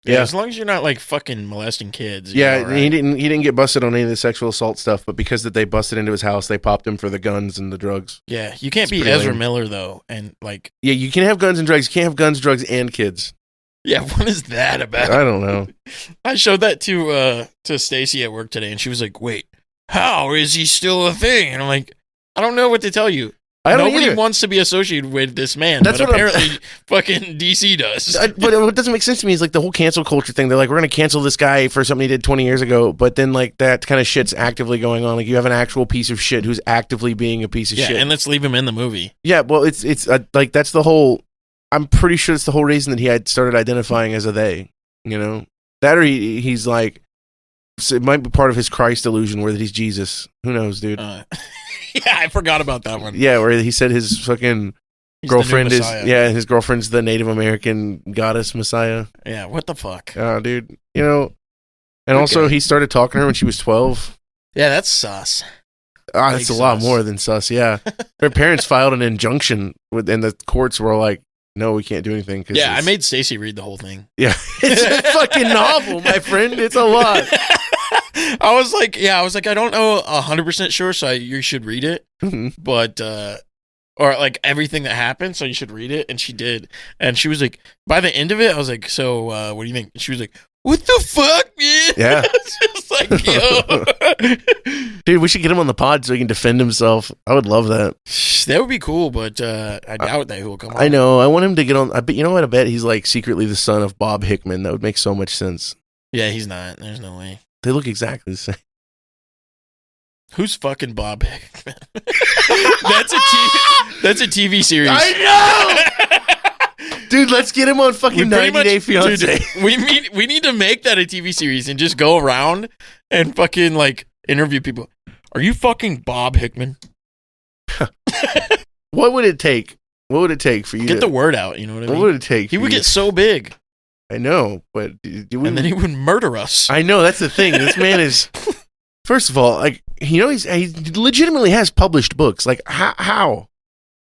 Yeah, as long as you're not like fucking molesting kids.
Yeah,
right.
he didn't get busted on any of the sexual assault stuff, but because that they busted into his house, they popped him for the guns and the drugs.
Yeah, you can't be Ezra Miller though, and like.
Yeah, you can have guns and drugs. You can't have guns, drugs, and kids.
Yeah, what is that about?
I don't know.
I showed that to Stacy at work today, and she was like, "Wait, how is he still a thing?" And I'm like, "I don't know what to tell you. Nobody wants to be associated with this man, but apparently fucking DC does."
But what doesn't make sense to me is like the whole cancel culture thing. They're like, we're going to cancel this guy for something he did 20 years ago, but then like that kind of shit's actively going on. Like you have an actual piece of shit who's actively being a piece of shit.
Yeah, and let's leave him in the movie.
Yeah, well, it's like that's the whole. I'm pretty sure it's the whole reason that he had started identifying as a they. That or he's like, it might be part of his Christ illusion where that he's Jesus. Who knows, dude?
Yeah, I forgot about that one.
Yeah, where he said his fucking girlfriend is his girlfriend's the Native American goddess Messiah.
Yeah, what the fuck?
Dude. And also he started talking to her when she was 12.
Yeah, that's sus.
That's a lot more than sus, yeah. Her parents filed an injunction and the courts were like, no, we can't do anything.
Yeah, I made Stacy read the whole thing.
Yeah, it's a fucking novel, my friend. It's a lot.
I was like, I don't know 100% sure, so you should read it.
Mm-hmm.
But, or like everything that happened, so you should read it. And she did. And she was like, by the end of it, I was like, so what do you think? And she was like, what the fuck, man?
Yeah.
It's just like, yo.
Dude, we should get him on the pod so he can defend himself. I would love that.
That would be cool, but I doubt that he will come on.
I know. I want him to get on. You know what? I bet he's like secretly the son of Bob Hickman. That would make so much sense.
Yeah, he's not. There's no way.
They look exactly the same.
Who's fucking Bob Hickman? That's a TV series.
I know! Dude, let's get him on fucking 90 Day Fiancé.
Dude, we need to make that a TV series and just go around and fucking like interview people. Are you fucking Bob Hickman?
What would it take? What would it take for you
get the word out? You know what I mean?
What would it take?
He would get so big.
I know, but
and then he would murder us.
I know, that's the thing. This man is. First of all, like he legitimately has published books. Like how?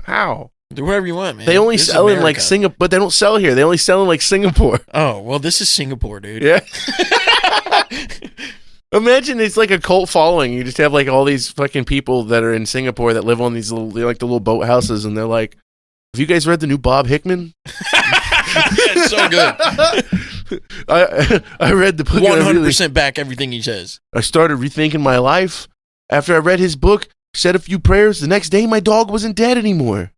Do whatever you want, man.
They only sell in like Singapore, but they don't sell here. They only sell in like Singapore.
Oh well, this is Singapore, dude.
Yeah. Imagine it's like a cult following. You just have like all these fucking people that are in Singapore that live on these little, like the little boat houses, and they're like, "Have you guys read the new Bob Hickman?"
It's so good.
I read the book.
100% back everything he says.
I started rethinking my life after I read his book. Said a few prayers. The next day, my dog wasn't dead anymore.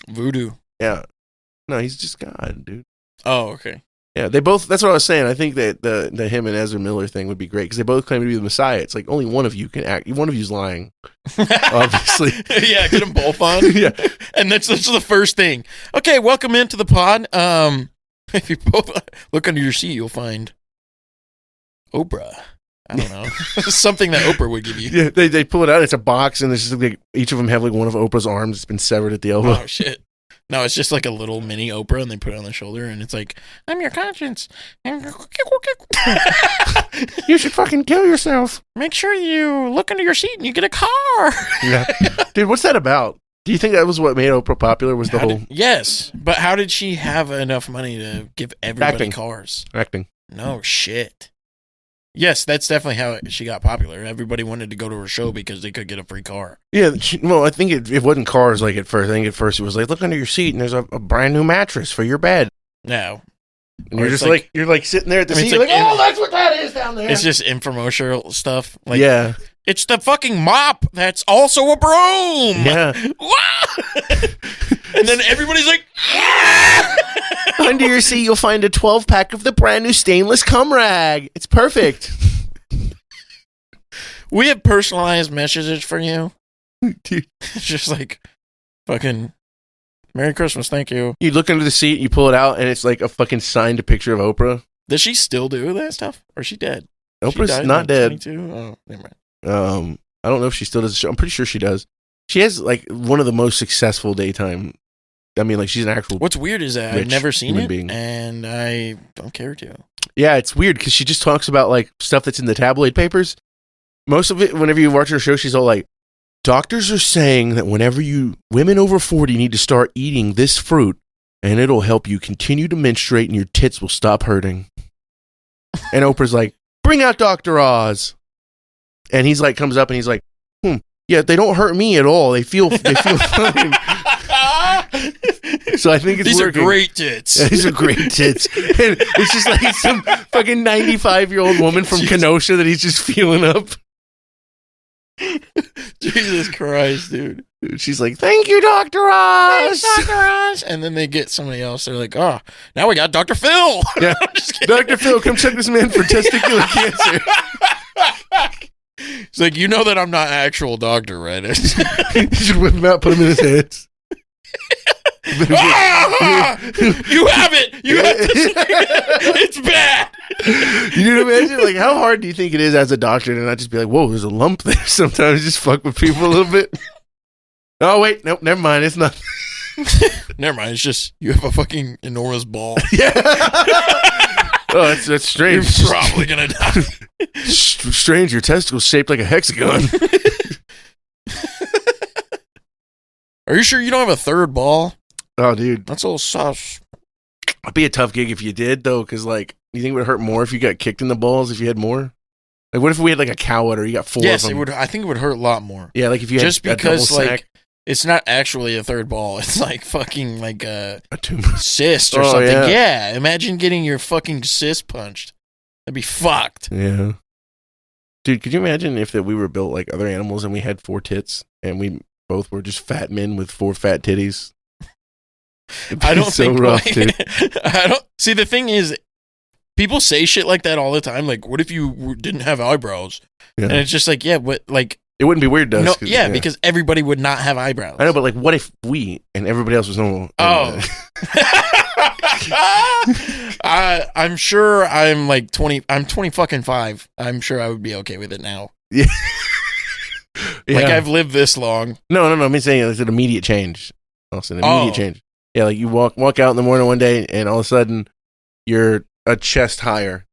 Voodoo.
Yeah. No, he's just God, dude.
Oh, okay.
Yeah, they both. That's what I was saying. I think that the him and Ezra Miller thing would be great because they both claim to be the Messiah. It's like only one of you can act. One of you's lying, obviously.
Yeah, get them both on.
Yeah,
and that's the first thing. Okay, welcome into the pod. If you both look under your seat, you'll find Oprah. I don't know. Something that Oprah would give you.
Yeah, they pull it out. It's a box, and it's just like each of them have like one of Oprah's arms that's been severed at the elbow.
Oh shit! No, it's just like a little mini Oprah, and they put it on the shoulder, and it's like, "I'm your conscience."
You should fucking kill yourself.
Make sure you look under your seat, and you get a car.
Yeah, dude, what's that about? Do you think that was what made Oprah popular? Was the whole?
Yes, but how did she have enough money to give everybody cars?
Acting.
No shit. Yes, that's definitely how she got popular. Everybody wanted to go to her show because they could get a free car.
Yeah, well, I think it wasn't cars like at first. I think at first it was like, look under your seat and there's a brand new mattress for your bed.
No.
And you're just like, you're like sitting there at the seat, like, oh, that's what that is down there.
It's just infomercial stuff. Like,
yeah.
It's the fucking mop that's also a broom.
Yeah.
And then everybody's like,
under your seat, you'll find a 12-pack of the brand new stainless cum rag. It's perfect.
We have personalized messages for you.
Dude.
It's just like, fucking, Merry Christmas, thank you.
You look under the seat, you pull it out, and it's like a fucking signed picture of Oprah.
Does she still do that stuff? Or is she dead?
Oprah's not dead.
22? Oh, never mind.
I don't know if she still does the show. I'm pretty sure she does. She has like one of the most successful daytime. I mean, like she's an actual.
What's weird is that I've never seen it,
being.
And I don't care to.
Yeah, it's weird because she just talks about like stuff that's in the tabloid papers. Most of it, whenever you watch her show, she's all like, "Doctors are saying that whenever women over 40 need to start eating this fruit, and it'll help you continue to menstruate, and your tits will stop hurting." And Oprah's like, "Bring out Dr. Oz." And he's like, comes up and he's like, yeah, they don't hurt me at all. They feel fine. So I think it's
these
working.
Are great tits.
Yeah, these are great tits. And it's just like some fucking 95-year-old woman from Kenosha that he's just feeling up.
Jesus Christ, dude.
She's like, thank you, Dr. Oz.
Thanks, Dr. Oz. And then they get somebody else. They're like, oh, now we got Dr. Phil.
Yeah. Dr. Phil, come check this man for testicular cancer.
It's like, you know that I'm not an actual doctor, right?
You should whip him out, put him in his hands.
You have it. You have this. It's bad.
You know what I imagine? Like, how hard do you think it is as a doctor to not just be like, whoa, there's a lump there? Sometimes just fuck with people a little bit. Oh, wait. Nope. Never mind. It's not.
Never mind. It's just you have a fucking enormous ball.
Yeah. Oh, that's strange.
You're probably going to die.
Strange. Your testicles shaped like a hexagon.
Are you sure you don't have a third ball?
Oh, dude.
That's a little sus.
It'd be a tough gig if you did, though, because, like, you think it would hurt more if you got kicked in the balls if you had more? Like, what if we had, like, a cow udder? You got four of them?
Yes, it would. I think it would hurt a lot more.
Yeah, like if you
just
had
because,
a double
like,
sack.
It's not actually a third ball. It's like fucking, like, a
tumor.
cyst or something. Yeah, imagine getting your fucking cyst punched. That'd be fucked.
Yeah. Dude, could you imagine if that we were built like other animals and we had 4 tits and we both were just fat men with 4 fat titties?
I don't
so
think
rough,
like,
dude.
I don't see. The thing is, people say shit like that all the time. Like, what if you didn't have eyebrows?
Yeah.
And it's just like, yeah, but like,
it wouldn't be weird to us.
No, yeah, because everybody would not have eyebrows.
I know, but like, what if we and everybody else was normal?
Oh. I'm sure I'm like 20. I'm 20 fucking 5. I'm sure I would be okay with it now.
Yeah.
Like, I've lived this long.
No. I'm saying it's an immediate change. Also, an immediate change. Yeah, like you walk out in the morning one day and all of a sudden you're a chest higher.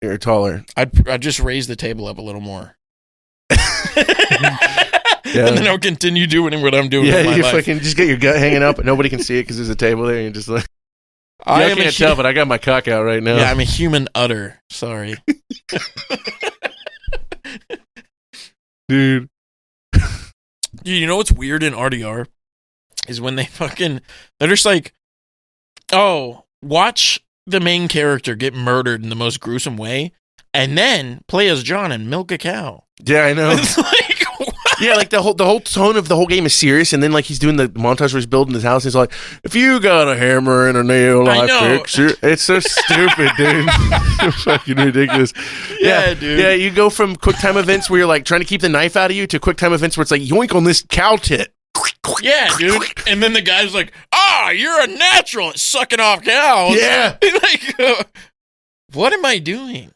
You're taller.
I'd just raise the table up a little more. Yeah. And then I'll continue doing what I'm doing.
Yeah,
in my
you
life.
fucking just get your gut hanging up, and nobody can see it because there's a table there. And you're just like, I can't tell, but I got my cock out right now.
Yeah, I'm a human udder. Sorry,
dude.
You know what's weird in RDR is when they're just like, oh, watch the main character get murdered in the most gruesome way, and then play as John and milk a cow.
Yeah, I know.
It's like, what?
Yeah, like the whole tone of the whole game is serious, and then like he's doing the montage where he's building his house, and he's like, "If you got a hammer and a nail, I fix it." It's so stupid, dude. Fucking ridiculous.
Yeah, dude.
Yeah, you go from QuickTime events where you're like trying to keep the knife out of you to QuickTime events where it's like yoink on this cow tit.
Yeah, dude. And then the guy's like, you're a natural at sucking off cows.
Yeah.
Like, what am I doing?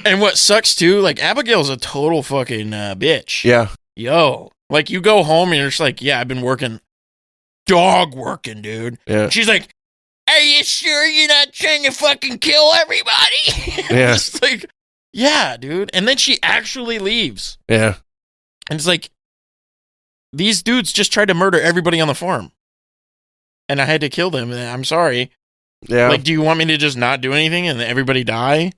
And what sucks too, like Abigail's a total fucking bitch.
Yeah.
Yo, like you go home and you're just like, yeah, I've been working, dude.
Yeah.
She's like, are you sure you're not trying to fucking kill everybody?
Yeah.
It's like, yeah, dude. And then she actually leaves.
Yeah.
And it's like, these dudes just tried to murder everybody on the farm. And I had to kill them. And I'm sorry.
Yeah.
Like, do you want me to just not do anything and everybody die?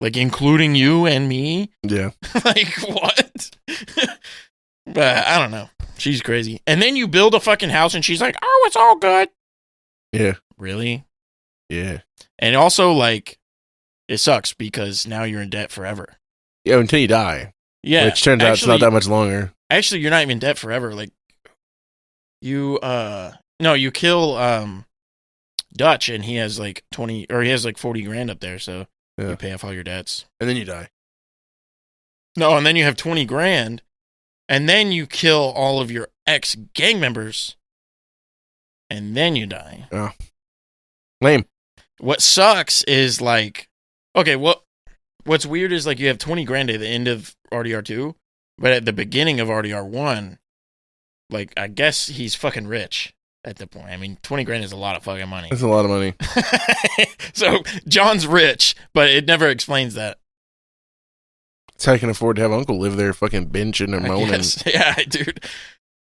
Like, including you and me?
Yeah.
Like, what? But I don't know. She's crazy. And then you build a fucking house and she's like, oh, it's all good.
Yeah.
Really?
Yeah.
And also, like, it sucks because now you're in debt forever.
Yeah, until you die.
Yeah.
Which turns out it's not that much longer.
Actually, you're not even in debt forever. Like, you kill Dutch and he has like 20 or he has like 40 grand up there, so you pay off all your debts.
And then you die.
No, and then you have 20 grand and then you kill all of your ex gang members and then you die.
Oh. Lame.
What sucks is like, okay, what's weird is like you have 20 grand at the end of RDR2, but at the beginning of RDR1, like I guess he's fucking rich at the point. I mean, 20 grand is a lot of fucking money.
That's a lot of money.
So John's rich, but it never explains that.
That's how I can afford to have Uncle live there fucking benching and moaning.
Yeah, dude.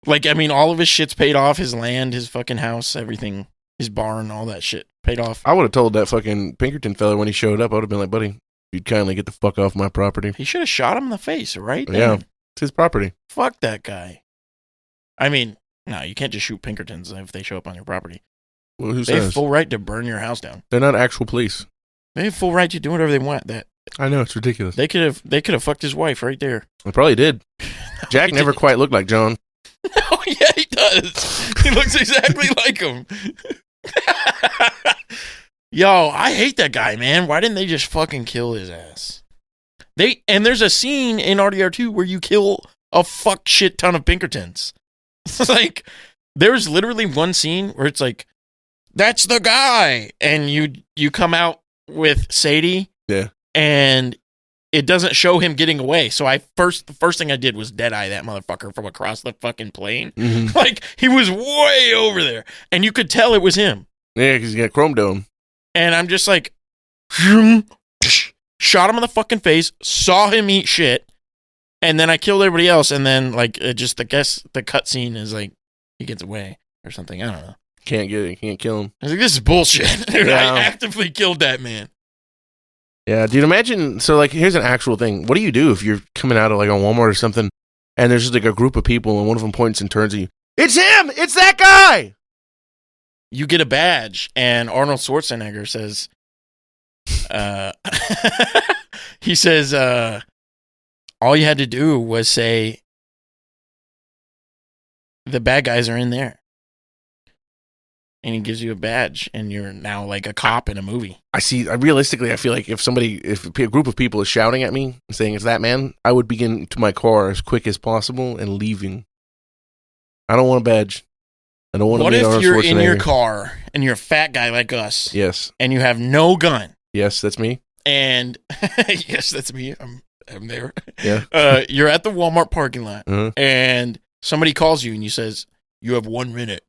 Like, I mean, all of his shit's paid off. His land, his fucking house, everything. His barn, all that shit paid off.
I would have told that fucking Pinkerton fella when he showed up, I would have been like, buddy, you'd kindly get the fuck off my property.
He should have shot him in the face, right?
Yeah, it's his property.
Fuck that guy. I mean, no, you can't just shoot Pinkertons if they show up on your property.
Well, who
They have
says?
full right to burn your house down.
They're not actual police.
They have full right to do whatever they want. That
I know, it's ridiculous.
they could have fucked his wife right there.
They probably did. Jack
he
never
didn't.
quite looked like John.
Oh yeah, he does. He looks exactly like him. Yo, I hate that guy, man. Why didn't they just fucking kill his ass? And there's a scene in RDR2 where you kill a fuck shit ton of Pinkertons. Like, there's literally one scene where it's like, that's the guy, and you come out with Sadie.
Yeah.
And it doesn't show him getting away. So the first thing I did was deadeye that motherfucker from across the fucking plane.
Mm-hmm.
Like, he was way over there. And you could tell it was him.
Yeah, because he got chrome dome.
And I'm just like, shot him in the fucking face, saw him eat shit, and then I killed everybody else. And then, like, the cutscene is like, he gets away or something. I don't know.
Can't kill him.
I was like, this is bullshit. Dude,
Yeah.
I actively killed that man.
Yeah, dude, imagine, so like, here's an actual thing. What do you do if you're coming out of like a Walmart or something, and there's just like a group of people, and one of them points and turns at you, it's him! It's that guy!
You get a badge, and Arnold Schwarzenegger says, he says, all you had to do was say, the bad guys are in there. And he gives you a badge, and you're now like a cop in a movie. I
feel like if a group of people is shouting at me and saying it's that man, I would begin to my car as quick as possible and leaving. I don't want a badge. I don't want to meet Arnold Schwarzenegger. What if you're in your
car and you're a fat guy like us?
Yes.
And you have no gun?
Yes, that's me.
And yes, that's me. I'm there.
Yeah.
You're at the Walmart parking lot,
uh-huh.
and somebody calls you and you says, you have 1 minute.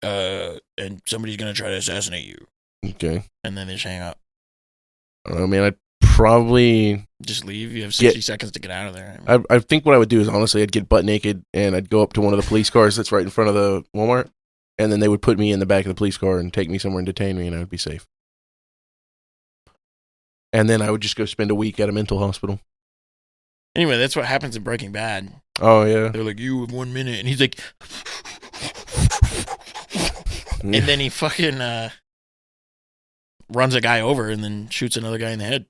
And somebody's gonna try to assassinate you.
Okay.
And then they just hang up.
I don't know, man. I'd probably
just leave. You have 60 seconds to get out of there.
I think what I would do is, honestly, I'd get butt naked and I'd go up to one of the police cars that's right in front of the Walmart, and then they would put me in the back of the police car and take me somewhere and detain me, and I would be safe. And then I would just go spend a week at a mental hospital.
Anyway, that's what happens in Breaking Bad.
Oh, yeah.
They're like, you have 1 minute. And he's like... And then he fucking, runs a guy over and then shoots another guy in the head.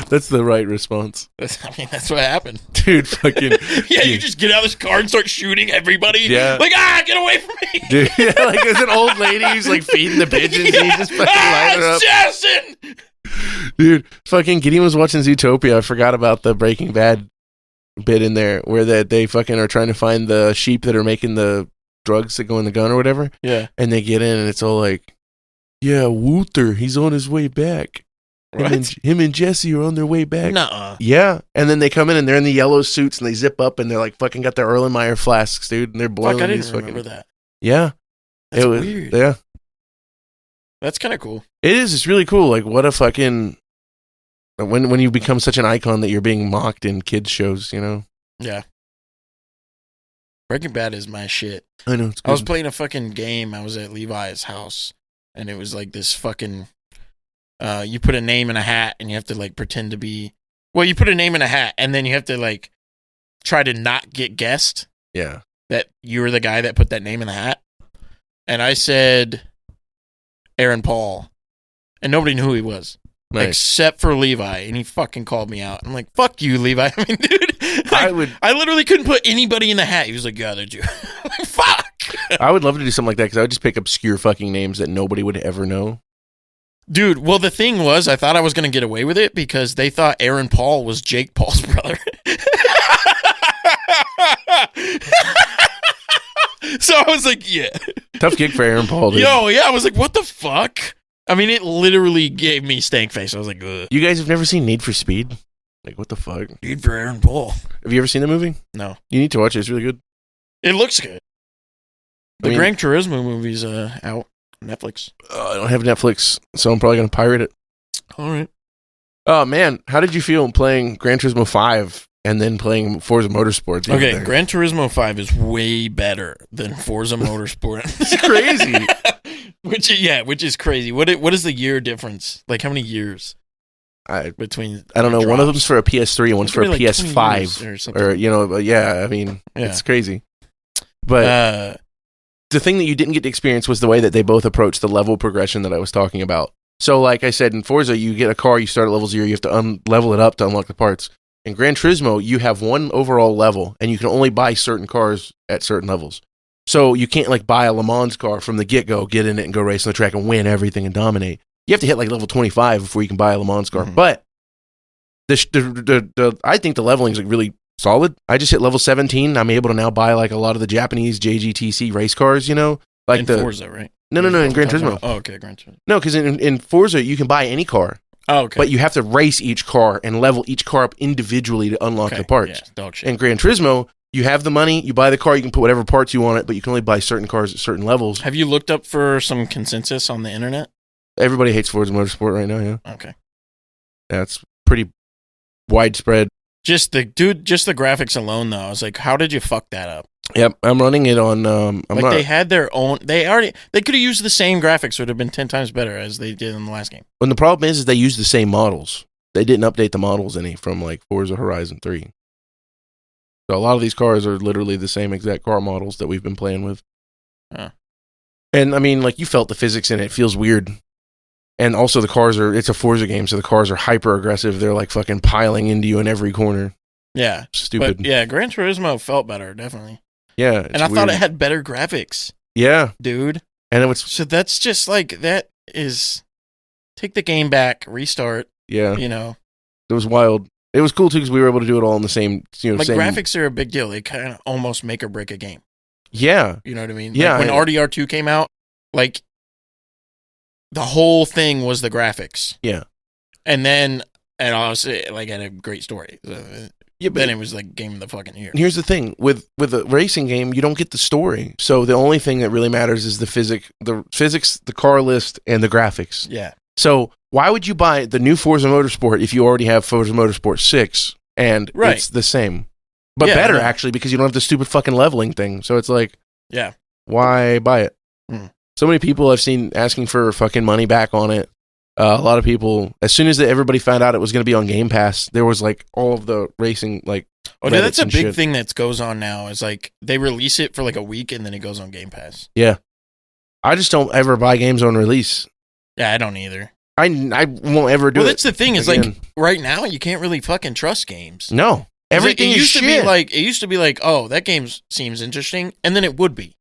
That's the right response.
That's what happened.
Dude, fucking...
Yeah, you just get out of this car and start shooting everybody.
Yeah.
Like, get away from me.
Dude, yeah, like there's an old lady who's like feeding the pigeons and he just fucking light her up.
Jason!
Dude, fucking Gideon was watching Zootopia. I forgot about the Breaking Bad bit in there where they fucking are trying to find the sheep that are making the drugs that go in the gun or whatever.
Yeah.
And they get in and it's all like, yeah, Wooter, he's on his way back. Him and Jesse are on their way back.
Nuh-uh.
Yeah. And then they come in and they're in the yellow suits and they zip up and they're like fucking got their Erlenmeyer flasks, dude. And they're blowing
Fuck, I
these
didn't remember that.
Yeah.
That's weird.
Yeah.
That's kind of cool.
It is. It's really cool. Like, what a fucking... When you become such an icon that you're being mocked in kids shows, you know?
Yeah. Breaking Bad is my shit.
I know. It's good.
I was playing a fucking game. I was at Levi's house, and it was like this fucking... you put a name in a hat, and you have to, like, pretend to be... Well, you put a name in a hat, and then you have to, like, try to not get guessed.
Yeah.
That you were the guy that put that name in the hat. And I said Aaron Paul, and nobody knew who he was.
Nice.
Except for Levi, and he fucking called me out. I'm like, fuck you, Levi. I mean, dude,
like,
I literally couldn't put anybody in the hat. He was like, yeah, they're you. Like, fuck.
I would love to do something like that because I would just pick obscure fucking names that nobody would ever know.
Dude, well, the thing was, I thought I was going to get away with it because they thought Aaron Paul was Jake Paul's brother. So I was like, yeah.
Tough gig for Aaron Paul, dude.
Yo, yeah, I was like, what the fuck? I mean, it literally gave me stank face. I was like, ugh.
You guys have never seen Need for Speed? Like, what the fuck?
Need for Aaron Paul.
Have you ever seen the movie?
No.
You need to watch it. It's really good.
It looks good. The Gran Turismo movie's out on Netflix.
I don't have Netflix, so I'm probably going to pirate it.
All right.
Oh, man. How did you feel playing Gran Turismo 5 and then playing Forza Motorsport?
Okay, Gran Turismo 5 is way better than Forza Motorsport.
It's crazy.
Which is crazy. What is the year difference? Like, how many years between?
I don't know.
drops?
One of them's for a PS3 and one's for a
like
PS5
or something.
or you know, yeah. I mean, it's crazy. But the thing that you didn't get to experience was the way that they both approached the level progression that I was talking about. So, like I said, in Forza, you get a car, you start at level 0, you have to level it up to unlock the parts. In Gran Turismo, you have one overall level, and you can only buy certain cars at certain levels. So you can't like buy a Le Mans car from the get-go, get in it and go race on the track and win everything and dominate. You have to hit like level 25 before you can buy a Le Mans car. Mm-hmm. But I think the leveling is like really solid. I just hit level 17. I'm able to now buy like a lot of the Japanese JGTC race cars, you know? Like
in Forza, right?
No, in Gran Turismo.
Oh, okay, Gran Turismo.
No, because in Forza, you can buy any car.
Oh, okay.
But you have to race each car and level each car up individually to unlock the parts.
Yeah, dog shit.
In Gran Turismo, you have the money, you buy the car, you can put whatever parts you want it, but you can only buy certain cars at certain levels.
Have you looked up for some consensus on the internet?
Everybody hates Forza Motorsport right now, yeah.
Okay.
Yeah, it's pretty widespread.
Just the graphics alone, though. I was like, how did you fuck that up?
Yep, I'm running it on...
they had their own... They could have used the same graphics. It would have been 10 times better as they did in the last game.
And the problem is they used the same models. They didn't update the models any from like Forza Horizon 3. So a lot of these cars are literally the same exact car models that we've been playing with.
Huh.
And I mean, like you felt the physics in it. It feels weird. And also the cars it's a Forza game, so the cars are hyper aggressive. They're like fucking piling into you in every corner.
Yeah.
Stupid.
But yeah, Gran Turismo felt better, definitely.
Yeah.
And I thought it had better graphics.
Yeah.
Dude.
And it was...
So that's just like, that is... Take the game back, restart.
Yeah.
You know.
It was wild. It was cool too because we were able to do it all in the same,
like graphics are a big deal. They kind of almost make or break a game.
Yeah.
You know what I mean?
Yeah.
Like when RDR2 came out, like the whole thing was the graphics.
Yeah.
And obviously like had a great story.
Yeah, but
then it was like game of the fucking year.
Here's the thing with a racing game, you don't get the story. So the only thing that really matters is the physics, the car list, and the graphics.
Yeah.
So why would you buy the new Forza Motorsport if you already have Forza Motorsport 6 and it's the same? But better, actually, because you don't have the stupid fucking leveling thing. So it's like,
yeah,
why buy it? So many people I've seen asking for fucking money back on it. A lot of people, as soon as everybody found out it was going to be on Game Pass, there was like all of the racing, like,
oh, dude, that's a big thing that goes on now. Is like they release it for like a week and then it goes on Game Pass.
Yeah. I just don't ever buy games on release.
Yeah, I don't either.
I won't ever do it.
Well, that's the thing. Is
again.
like right now you can't really fucking trust games.
No, everything
it used
is
to
shit.
be like it used to be like, oh, that game seems interesting, and then it would be.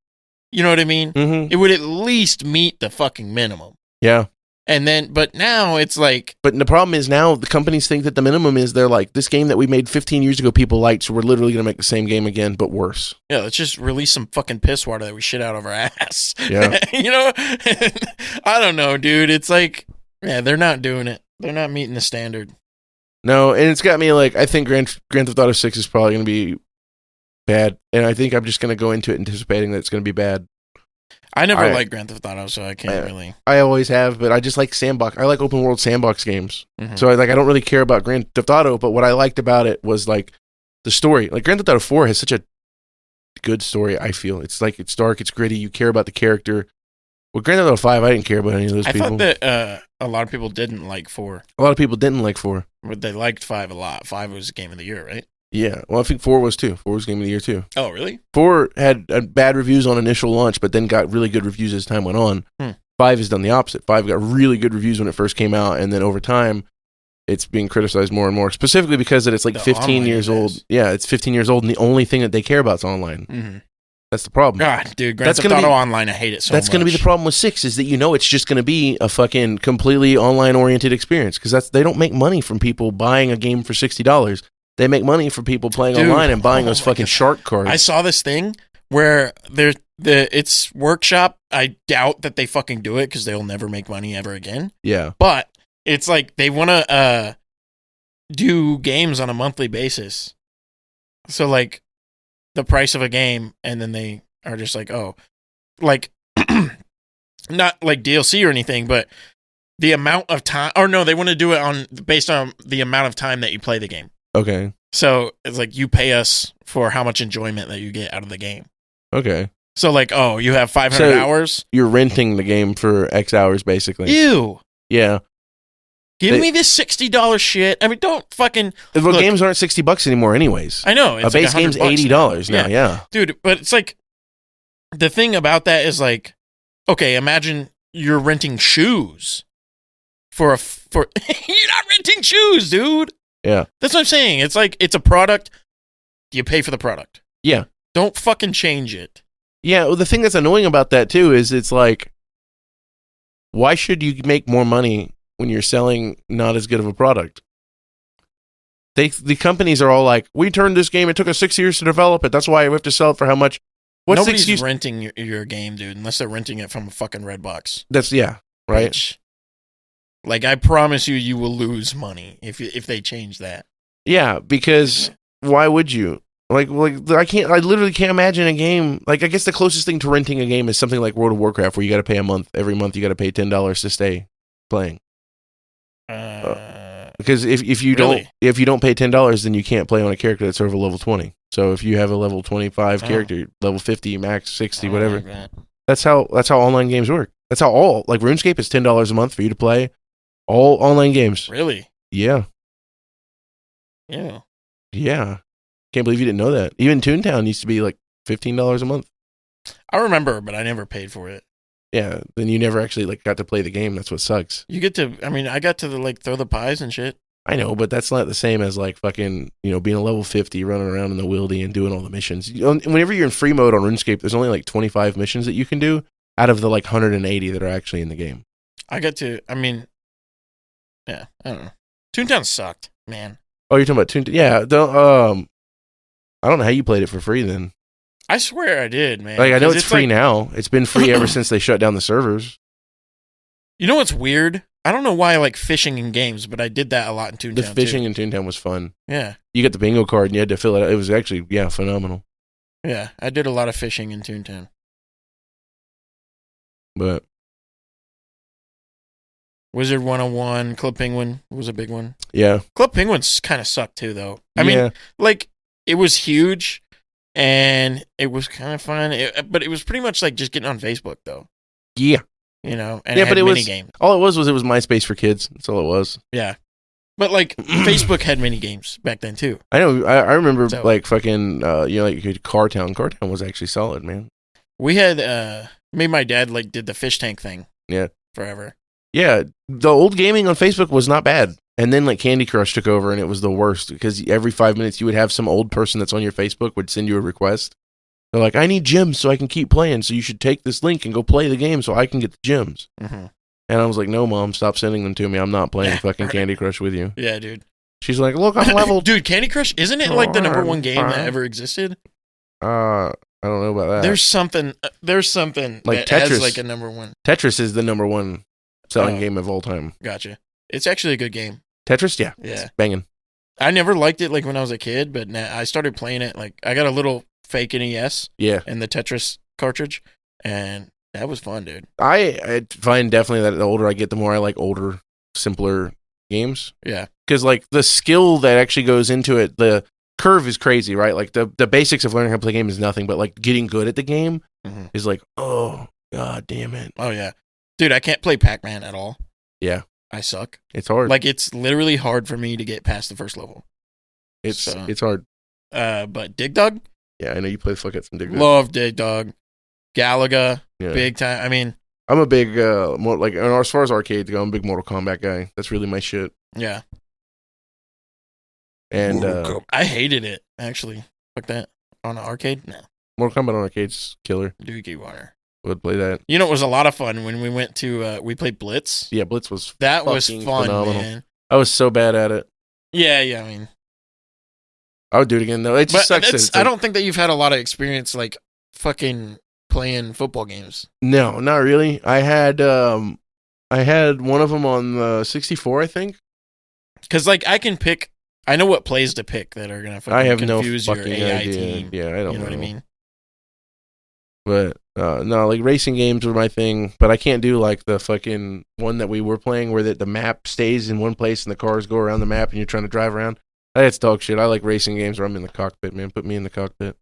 You know what I mean?
Mm-hmm.
It would at least meet the fucking minimum.
Yeah.
And then, but now it's like...
But the problem is now the companies think that the minimum is they're like, this game that we made 15 years ago people liked, so we're literally going to make the same game again, but worse.
Yeah, let's just release some fucking piss water that we shit out of our ass.
Yeah.
You know? I don't know, dude. It's like, yeah, they're not doing it. They're not meeting the standard.
No, and it's got me like, I think Grand Theft Auto 6 is probably going to be bad, and I think I'm just going to go into it anticipating that it's going to be bad.
I never liked Grand Theft Auto, so I can't really.
I always have, but I just like sandbox. I like open world sandbox games.
Mm-hmm.
So I don't really care about Grand Theft Auto, but what I liked about it was like the story. Like Grand Theft Auto 4 has such a good story, I feel. It's like it's dark, it's gritty, you care about the character. Well, Grand Theft Auto 5, I didn't care about any of those people.
I thought that a lot of people didn't like 4.
A lot of people didn't like 4.
But they liked 5 a lot. 5 was Game of the Year, right?
Yeah. Well, I think 4 was too. 4 was Game of the Year too.
Oh, really?
4 had bad reviews on initial launch, but then got really good reviews as time went on. 5 has done the opposite. 5 got really good reviews when it first came out, and then over time, it's being criticized more and more, specifically because it's like 15 years old. Yeah, it's 15 years old, and the only thing that they care about is online.
Mm-hmm.
That's the problem.
God, dude, Grand Theft Auto Online, I hate it so much.
That's going to be the problem with 6, is that it's just going to be a fucking completely online-oriented experience, because they don't make money from people buying a game for $60. They make money from people playing online and buying those fucking shark cards.
I saw this thing where it's workshop. I doubt that they fucking do it because they'll never make money ever again.
Yeah.
But it's like they want to do games on a monthly basis. So like the price of a game, and then they are just like, oh, like not like DLC or anything, but the amount of time, or no, they want to do it based on the amount of time that you play the game.
Okay.
So it's like you pay us for how much enjoyment that you get out of the game.
Okay.
So like, oh, you have 500 hours?
You're renting the game for X hours, basically.
Ew.
Yeah.
Give me this $60 shit. I mean, don't fucking...
Well, games aren't $60 anymore anyways.
I know.
It's a base game's $80 now, yeah.
Dude, but it's like... The thing about that is like... Okay, imagine you're renting shoes for... You're not renting shoes, dude!
Yeah.
That's what I'm saying. It's like, it's a product. You pay for the product.
Yeah.
Don't fucking change it.
Yeah, well, the thing that's annoying about that, too, is it's like... Why should you make more money when you're selling not as good of a product? The companies are all like, we turned this game, it took us 6 years to develop it, that's why we have to sell it for how much?
Nobody's renting your game, dude, unless they're renting it from a fucking Redbox.
That's, yeah, right?
Which, like, I promise you will lose money if they change that.
Yeah, because why would you? Like I literally can't imagine a game, like, I guess the closest thing to renting a game is something like World of Warcraft, where you got to pay every month you got to pay $10 to stay playing. Because if you don't pay $10, then you can't play on a character that's over level 20. So if you have a level 25 character, level 50, max 60, whatever,
like
that's how online games work. That's how like RuneScape is $10 a month for you to play all online games.
Really?
Yeah.
Yeah.
Yeah. Can't believe you didn't know that. Even Toontown used to be like $15 a month.
I remember, but I never paid for it.
Yeah, then you never actually like got to play the game. That's what sucks.
You get to, I mean, I got to like throw the pies and shit.
I know, but that's not the same as like fucking, being a level 50, running around in the wildy and doing all the missions. Whenever you're in free mode on RuneScape, there's only like 25 missions that you can do out of the like 180 that are actually in the game.
I got to, I mean, yeah, I don't know. Toontown sucked, man.
Oh, you're talking about Toontown? Yeah, I don't know how you played it for free then.
I swear I did, man.
Like, I know it's free now. It's been free ever since they shut down the servers.
You know what's weird? I don't know why I like fishing in games, but I did that a lot in Toontown.
The fishing in Toontown was fun.
Yeah.
You get the bingo card and you had to fill it out. It was actually, phenomenal.
Yeah, I did a lot of fishing in Toontown.
But
Wizard 101, Club Penguin was a big one.
Yeah.
Club Penguin's kind of sucked too, though. I mean, like, it was huge and it was kind of fun, but it was pretty much like just getting on Facebook, though.
Yeah.
And it had mini games.
All it was MySpace for kids. That's all it was.
Yeah. But like Facebook had mini games back then too.
I know. I remember like fucking like Cartown. Cartown was actually solid, man.
We had Maybe my dad like did the fish tank thing.
Yeah.
Forever.
Yeah, the old gaming on Facebook was not bad. And then like Candy Crush took over and it was the worst because every 5 minutes you would have some old person that's on your Facebook would send you a request. They're like, I need gems so I can keep playing. So you should take this link and go play the game so I can get the gems.
Mm-hmm.
And I was like, no, Mom, stop sending them to me. I'm not playing fucking Candy Crush with you.
Yeah, dude.
She's like, look, I'm level.
Dude, Candy Crush, isn't it like the number one game that ever existed?
I don't know about that.
There's something
like
that
Tetris.
has like a number one.
Tetris is the number one selling game of all time.
Gotcha. It's actually a good game.
Tetris, yeah.
Yeah.
It's banging.
I never liked it like when I was a kid, but now I started playing it. Like I got a little fake NES.
Yeah.
And the Tetris cartridge, and that was fun, dude.
I find definitely that the older I get, the more I like older, simpler games.
Yeah.
Because like the skill that actually goes into it, the curve is crazy, right? Like the basics of learning how to play a game is nothing, but like getting good at the game is like, oh, God damn it.
Oh, yeah. Dude, I can't play Pac-Man at all.
Yeah.
I suck.
It's hard.
Like, it's literally hard for me to get past the first level.
It's hard.
But Dig Dug?
Yeah, I know you play the fuck out some Dig Dug.
Love Dig Dug. Galaga.
Yeah.
Big time. I mean,
I'm a big, like, as far as arcades go, I'm a big Mortal Kombat guy. That's really my shit.
yeah.
And
I hated it, actually. Fuck that. On an arcade? No.
Mortal Kombat on arcades, killer.
Dookie water.
Would play that.
You know, it was a lot of fun when we went to, we played Blitz.
Yeah, Blitz was
That was fun,
phenomenal.
man.
I was so bad at it.
Yeah, I mean.
I would do it again, though. It just sucks.
That's, I don't think that you've had a lot of experience, like, fucking playing football games.
No, not really. I had one of them on the 64, I think.
Because, like, I know what plays to pick that are going to fucking confuse
no
your
fucking
AI
idea.
team.
Yeah, I don't know.
You know what I mean?
But, no, like, racing games were my thing. But I can't do, like, the fucking one that we were playing where the map stays in one place and the cars go around the map and you're trying to drive around. That's dog shit. I like racing games where I'm in the cockpit, man. Put me in the cockpit.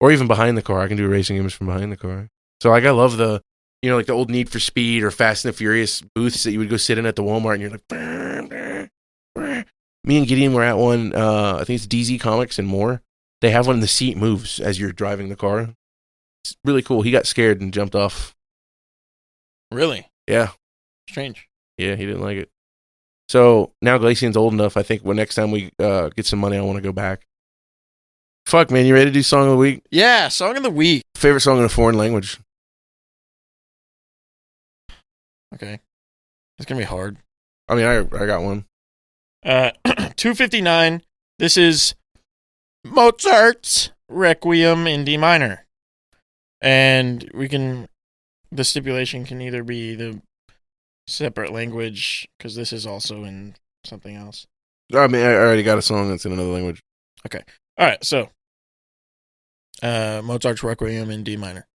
Or even behind the car. I can do racing games from behind the car. So, like, I love the, like the old Need for Speed or Fast and the Furious booths that you would go sit in at the Walmart and you're like, brr, brr, brr. Me and Gideon were at one, I think it's DZ Comics and more. They have one, and the seat moves as you're driving the car. It's really cool. He got scared and jumped off.
Really?
Yeah.
Strange.
Yeah, he didn't like it. So now Glacian's old enough. I think next time we get some money, I want to go back. Fuck, man. You ready to do Song of the Week?
Yeah, Song of the Week.
Favorite song in a foreign language?
Okay. It's going to be hard.
I mean, I got one.
259. This is Mozart's Requiem in D minor. And the stipulation can either be the separate language, because this is also in something else.
I mean, I already got a song that's in another language.
Okay. All right, so Mozart's Requiem in D minor.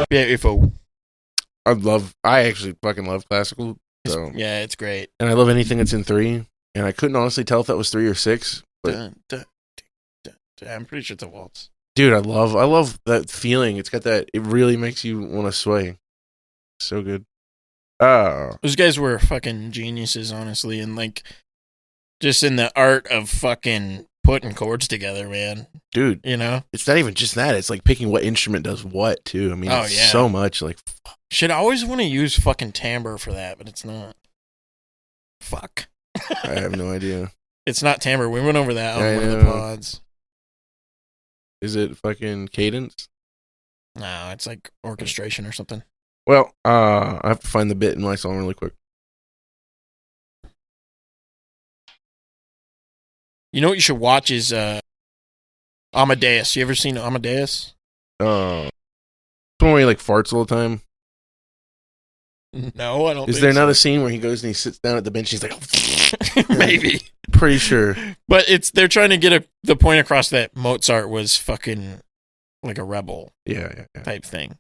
Beautiful.
I actually fucking love classical. So.
Yeah, it's great.
And I love anything that's in 3. And I couldn't honestly tell if that was 3 or 6. But
I'm pretty sure it's a waltz.
Dude, I love that feeling. It's got that, it really makes you want to sway. So good.
Those guys were fucking geniuses, honestly, and like just in the art of fucking putting chords together, man.
Dude,
it's
not even just that. It's like picking what instrument does what too. I mean, it's so much. Like,
should always want to use fucking timbre for that, but it's not. Fuck.
I have no idea.
It's not timbre. We went over that on one of the pods.
Is it fucking cadence?
No, it's like orchestration or something.
Well, I have to find the bit in my song really quick.
You know what you should watch is Amadeus. You ever seen Amadeus?
One where he like farts all the time.
No, I don't.
Is there not a scene where he goes and he sits down at the bench? And he's like,
maybe.
Pretty sure.
But they're trying to get the point across that Mozart was fucking like a rebel.
Yeah.
Type thing.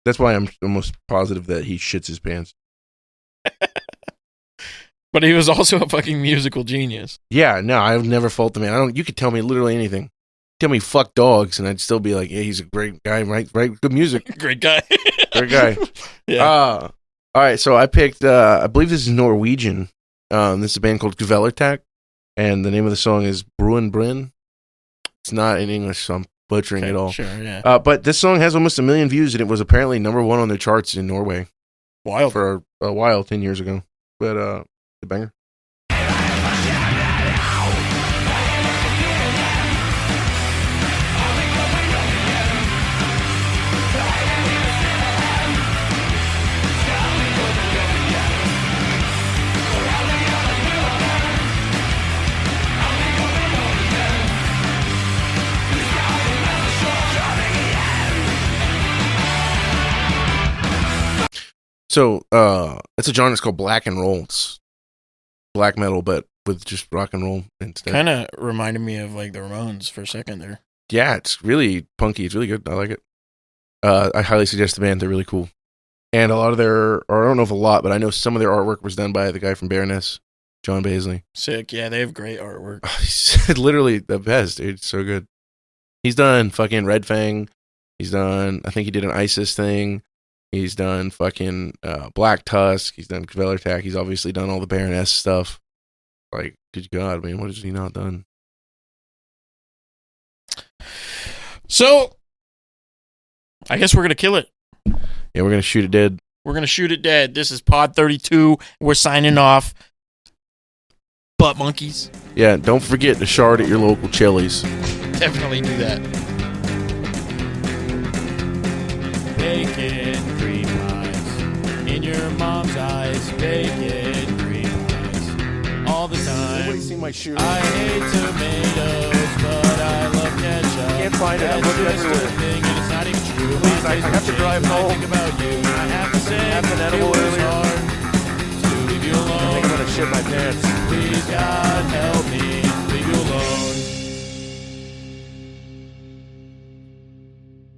That's why I'm almost positive that he shits his pants.
But he was also a fucking musical genius.
Yeah, no, I've never fault the man. You could tell me literally anything. Tell me fuck dogs, and I'd still be like, yeah, he's a great guy, right? Good music.
Great guy.
Great guy.
Yeah.
All right, so I picked, I believe this is Norwegian. This is a band called Kvelertak, and the name of the song is Bruen Bryn. It's not in English, so I'm butchering it all.
Sure, yeah.
But this song has almost 1 million views, and it was apparently number 1 on their charts in Norway.
Wild.
For a while, 10 years ago. But, the banger. So, it's a genre that's called black and roll. It's black metal, but with just rock and roll instead.
Kind of reminded me of like the Ramones for a second there.
Yeah, it's really punky. It's really good. I like it. I highly suggest the band. They're really cool. And a lot of their, or I don't know if a lot, but I know some of their artwork was done by the guy from Baroness, John Baisley.
Sick. Yeah, they have great artwork.
He's literally the best, dude. It's so good. He's done fucking Red Fang. He's done, I think he did an ISIS thing. He's done fucking Black Tusk. He's done Kvelertak. He's obviously done all the Baroness stuff. Like, good God, man, what has he not done?
So, I guess we're going to kill it.
Yeah, we're going to shoot it dead.
We're going to shoot it dead. This is Pod 32. We're signing off. Butt monkeys.
Yeah, don't forget to shard at your local Chili's.
Definitely do that. Bacon cream pies in your mom's eyes. Bacon cream pies all the time.
Everybody see my shoe?
I hate tomatoes, but I love ketchup.
Can't find it. I'm looking everywhere.
Thing, and it's not even true.
Please, I have to drive home.
I think about you. I have to say
I have an edible
it was
earlier.
hard to leave you alone.
I think I'm gonna shit my pants.
Please, God, help.